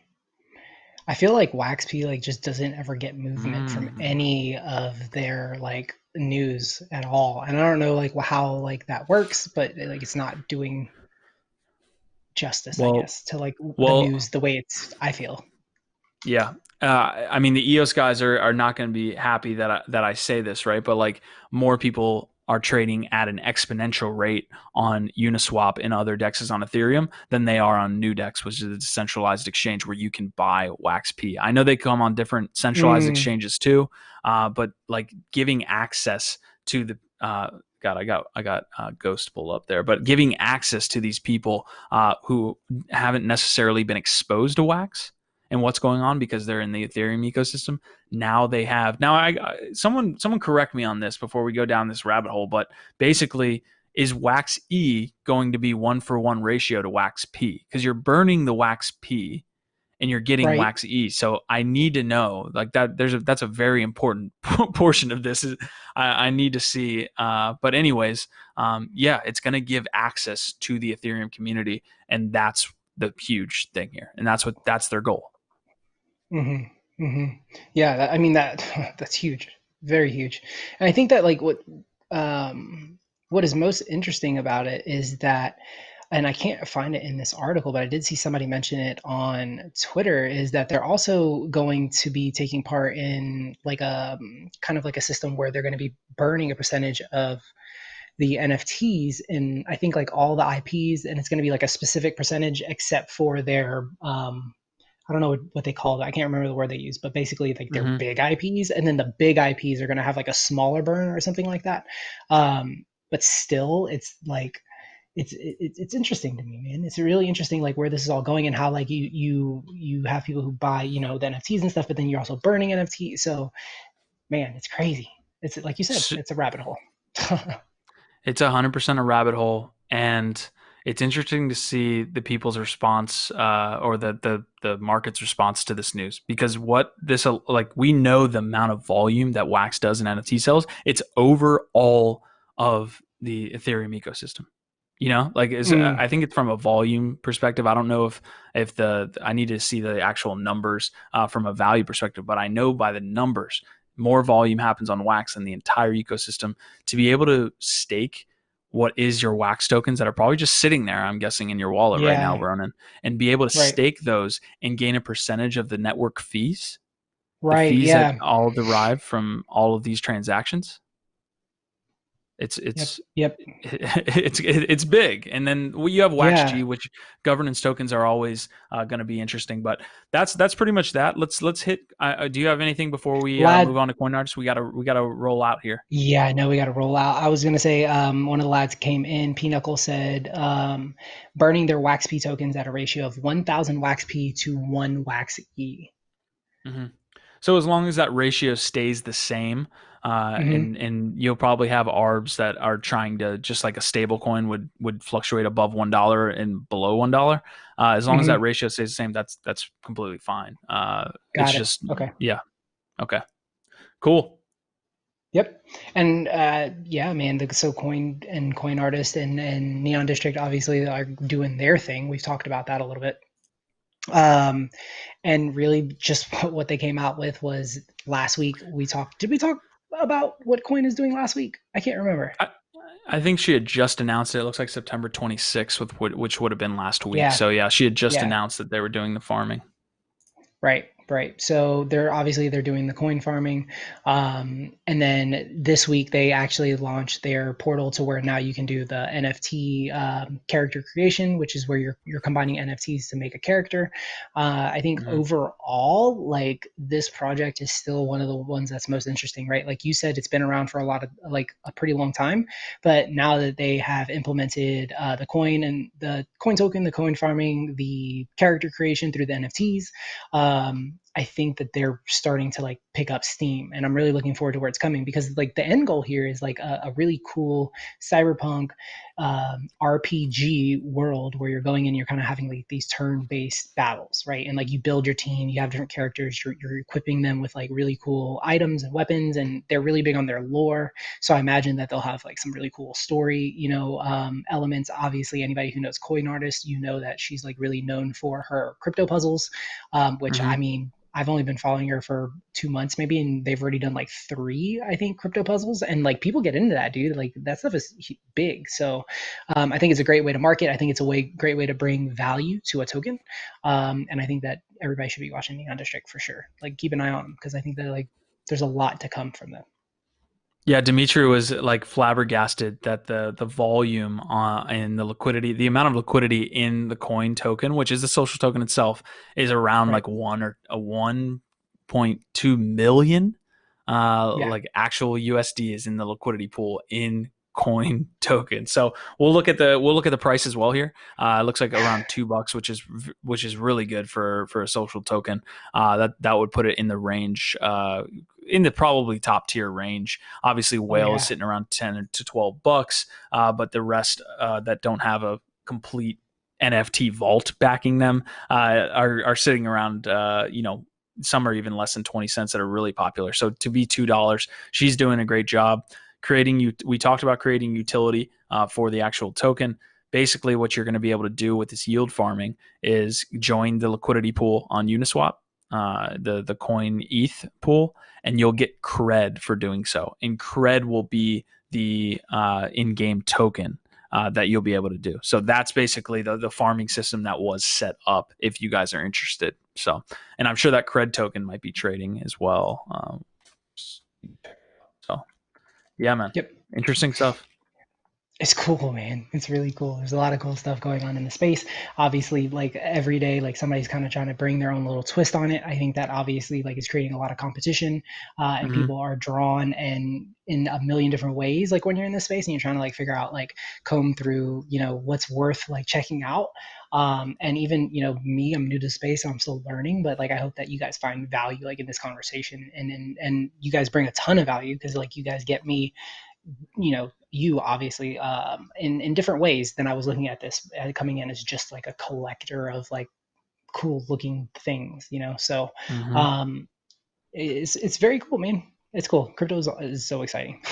I feel like Wax P like just doesn't ever get movement from any of their like news at all. And I don't know like how like that works, but like it's not doing justice, I guess, to like the news the way I feel. Yeah. I mean, the EOS guys are not going to be happy that I say this, right? But like more people are trading at an exponential rate on Uniswap and other dexes on Ethereum than they are on NewDex, which is a decentralized exchange where you can buy Wax P. I know they come on different centralized exchanges too, but like giving access to the God, I got Ghost pull up there, but giving access to these people who haven't necessarily been exposed to Wax and what's going on because they're in the Ethereum ecosystem. Now they have. Now, someone correct me on this before we go down this rabbit hole. But basically, is Wax E going to be 1-for-1 ratio to Wax P? Because you're burning the Wax P, and you're getting Wax E. So I need to know like that. That's a very important portion of this. I need to see. But anyways, yeah, it's going to give access to the Ethereum community, and that's the huge thing here, and that's their goal. Yeah, I mean that's huge, very huge. And I think that like what is most interesting about it is that, and I can't find it in this article, but I did see somebody mention it on Twitter, is that they're also going to be taking part in like a kind of like a system where they're going to be burning a percentage of the NFTs, and I think like all the IPs, and it's going to be like a specific percentage except for their I don't know what they call it. I can't remember the word they use, but basically like they're big IPs, and then the big IPs are going to have like a smaller burn or something like that. But still, it's like it's interesting to me, man. It's really interesting, like where this is all going and how like you have people who buy the NFTs and stuff, but then you're also burning NFTs. So man, it's crazy. It's like you said, it's a rabbit hole. It's 100% a rabbit hole, and it's interesting to see the people's response, or the market's response to this news, because what this like we know the amount of volume that Wax does in NFT sales. It's over all of the Ethereum ecosystem. Like I think it's from a volume perspective. I don't know if the I need to see the actual numbers from a value perspective, but I know by the numbers, more volume happens on Wax than the entire ecosystem. To be able to stake what is your Wax tokens that are probably just sitting there, I'm guessing, in your wallet right now, Yeah, Ronin, and be able to right, stake those and gain a percentage of the network fees, the right, fees that yeah, all derive from all of these transactions. It's yep, it's yep, it's big. And then you have Wax yeah. G, which governance tokens are always going to be interesting. But that's pretty much that. Let's hit. Do you have anything before we move Lad, on to coin artists? We gotta roll out here. yeah, no, we got to roll out. I was gonna say, one of the lads came in. Pinochle said, burning their Wax P tokens at a ratio of 1,000 Wax P to one Wax E. Hmm. So as long as that ratio stays the same, Hmm. and you'll probably have arbs that are trying to, just like a stable coin would fluctuate above $1 and below $1. As long as that Hmm. ratio stays the same, that's completely fine. It's Got it. just, Okay. yeah, okay, cool. Yep. And yeah, man, so Coin and Coin Artist and Neon District obviously are doing their thing. We've talked about that a little bit. Um, and really just what they came out with was last week we talked. Did we talk about what Coin is doing last week? I can't remember. I, I think she had just announced it. It looks like September 26th, which would have been last week. Yeah. So yeah, she had just Yeah. announced that they were doing the farming. Right, right. So they're doing the coin farming, and then this week they actually launched their portal to where now you can do the NFT character creation, which is where you're combining NFTs to make a character. I think Hmm. overall, like this project is still one of the ones that's most interesting, right? Like you said, it's been around for like a pretty long time, but now that they have implemented the coin and the coin token, the coin farming, the character creation through the NFTs, I think that they're starting to like pick up steam, and I'm really looking forward to where it's coming, because like the end goal here is like a really cool cyberpunk RPG world where you're going in, you're kind of having like these turn-based battles, right? And like you build your team, you have different characters, you're equipping them with like really cool items and weapons, and they're really big on their lore. So I imagine that they'll have like some really cool story, elements. Obviously, anybody who knows Coin Artist, you know that she's like really known for her crypto puzzles, which I Hmm. mean, I've only been following her for 2 months maybe, and they've already done like three, I think, crypto puzzles. And like people get into that, dude. Like that stuff is big. So I think it's a great way to market. I think it's a great way to bring value to a token. And I think that everybody should be watching Neon District for sure. Like keep an eye on them, because I think that like there's a lot to come from them. Yeah, Dimitri was like flabbergasted that the volume and the liquidity, the amount of liquidity in the coin token, which is the social token itself, is around Right. like 1.2 million. Yeah. Like actual USD is in the liquidity pool in coin token. So we'll look at the price as well here. It looks like around $2, which is really good for a social token. That would put it in the range, in the probably top tier range. Obviously, Oh whale is yeah. sitting around $10 to $12, but the rest that don't have a complete NFT vault backing them are sitting around, some are even less than 20 cents that are really popular. So to be $2, she's doing a great job creating you. We talked about creating utility for the actual token. Basically, what you're going to be able to do with this yield farming is join the liquidity pool on Uniswap, the coin ETH pool, and you'll get cred for doing so. And cred will be the in-game token that you'll be able to do. So that's basically the farming system that was set up, if you guys are interested. So, and I'm sure that cred token might be trading as well. So yeah, man, Yep. interesting stuff. It's cool, man. It's really cool. There's a lot of cool stuff going on in the space. Obviously, like every day, like somebody's kind of trying to bring their own little twist on it. I think that obviously like is creating a lot of competition, and Hmm. people are drawn and in a million different ways. Like when you're in this space and you're trying to like figure out like comb through, what's worth like checking out. And even me, I'm new to space, so I'm still learning. But like I hope that you guys find value like in this conversation, and you guys bring a ton of value because like you guys get me you obviously in different ways than I was looking at this coming in as just like a collector of like cool looking things, so Hmm. um it's very cool, man. It's cool. Crypto is so exciting.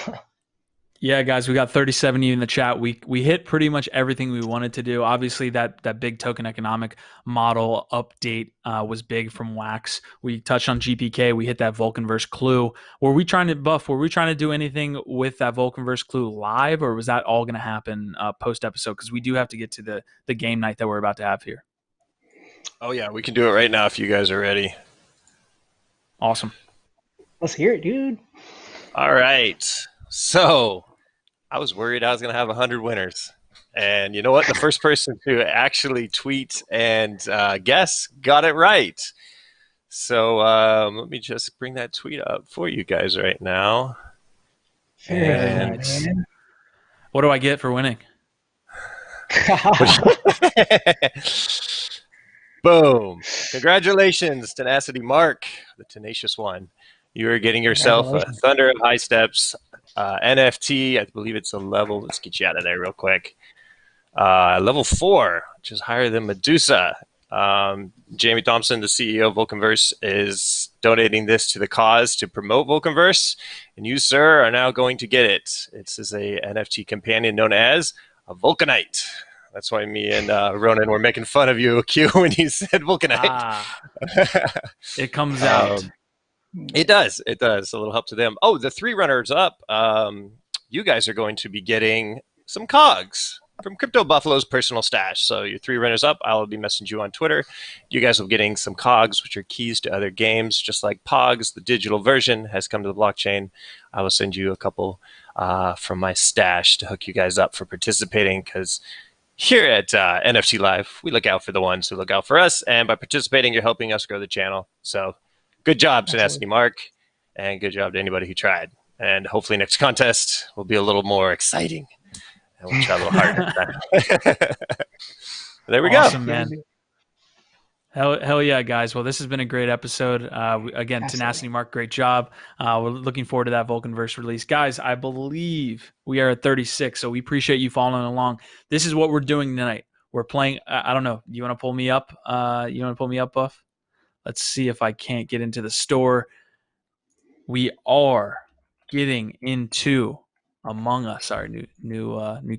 Yeah, guys, we got 37 of you in the chat. We hit pretty much everything we wanted to do. Obviously, that big token economic model update was big from Wax. We touched on GPK. We hit that Vulcanverse clue. Were we trying to do anything with that Vulcanverse clue live, or was that all going to happen post episode? Because we do have to get to the game night that we're about to have here. Oh yeah, we can do it right now if you guys are ready. Awesome. Let's hear it, dude. All right. So I was worried I was going to have 100 winners. And you know what? The first person to actually tweet and guess got it right. So let me just bring that tweet up for you guys right now. Very Very cool, And nice. man. What do I get for winning? boom. Congratulations, Tenacity Mark, the tenacious one. You are getting yourself a Congratulations. Thunder of High Steps NFT. I believe it's a level. Let's get you out of there real quick. Level 4, which is higher than Medusa. Jamie Thompson, the CEO of Vulcanverse, is donating this to the cause to promote Vulcanverse, and you, sir, are now going to get it. This is a NFT companion known as a Vulcanite. That's why me and Ronin were making fun of you, Q, when you said Vulcanite. It comes out. It does. It does. A little help to them. Oh, the 3 runners up. You guys are going to be getting some cogs from Crypto Buffalo's personal stash. So your 3 runners up, I'll be messaging you on Twitter. You guys will be getting some cogs, which are keys to other games, just like Pogs. The digital version has come to the blockchain. I will send you a couple from my stash to hook you guys up for participating, because here at NFTLive, we look out for the ones who look out for us, and by participating, you're helping us grow the channel. So good job, Tenacity Mark, and good job to anybody who tried. And hopefully next contest will be a little more exciting, and we'll try a little harder. There we Awesome, go. man. Hell yeah, guys. Well, this has been a great episode. Again, Tenacity Mark, great job. We're looking forward to that Vulcanverse release. Guys, I believe we are at 36, so we appreciate you following along. This is what we're doing tonight. We're playing, I don't know, you want to pull me up? Buff? Let's see if I can't get into the store. We are getting into Among Us, our new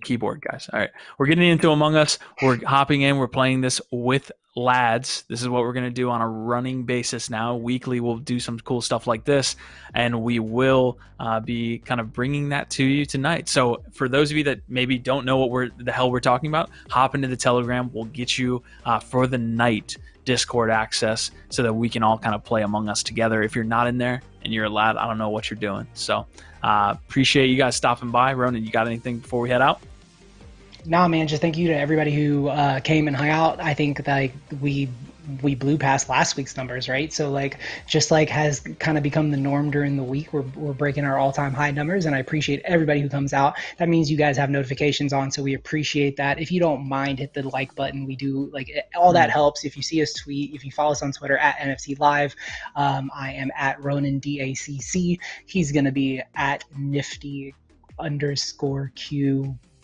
keyboard, guys. All right, we're getting into Among Us. We're hopping in. We're playing this with lads. This is what we're going to do on a running basis now. Weekly, we'll do some cool stuff like this, and we will be kind of bringing that to you tonight. So for those of you that maybe don't know what the hell we're talking about, hop into the Telegram. We'll get you for the night Discord access so that we can all kind of play Among Us together. If you're not in there and you're a lad, I don't know what you're doing. So appreciate you guys stopping by. Ronin, you got anything before we head out? Nah, man, just thank you to everybody who came and hung out. I think like we blew past last week's numbers, right? So like just like has kind of become the norm during the week. We're breaking our all-time high numbers, and I appreciate everybody who comes out. That means you guys have notifications on, so we appreciate that. If you don't mind, hit the like button. We do like all that helps. If you see us tweet, if you follow us on Twitter at NFTLive, I am at Ronin DACC. He's gonna be at Nifty_Q.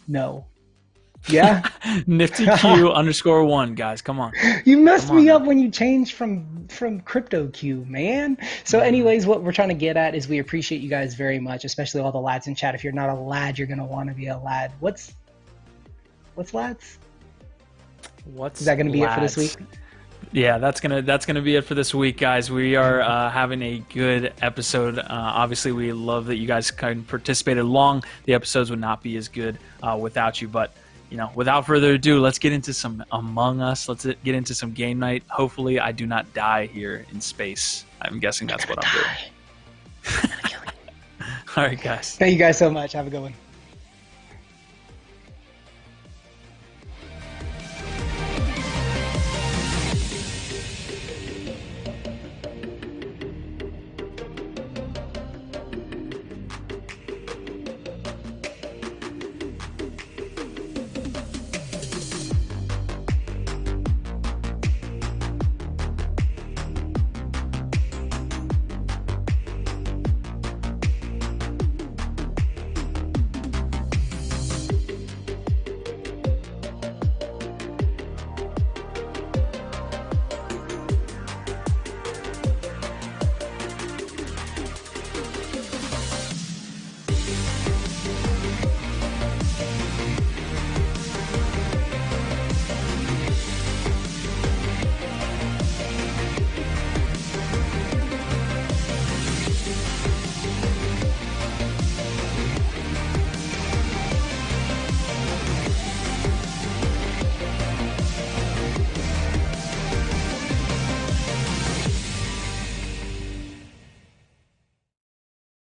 No. Yeah. Nifty Q_1, guys. Come on. You messed me up when you changed from crypto Q, man. So anyways, what we're trying to get at is we appreciate you guys very much, especially all the lads in chat. If you're not a lad, you're gonna want to be a lad. What's lads? Is that gonna be it for this week? Yeah, that's gonna be it for this week, guys. We are having a good episode. Obviously, we love that you guys kind of participated along. The episodes would not be as good without you, but without further ado, let's get into some Among Us. Let's get into some game night. Hopefully, I do not die here in space. I'm guessing that's what I'm doing. All right, guys. Thank you guys so much. Have a good one.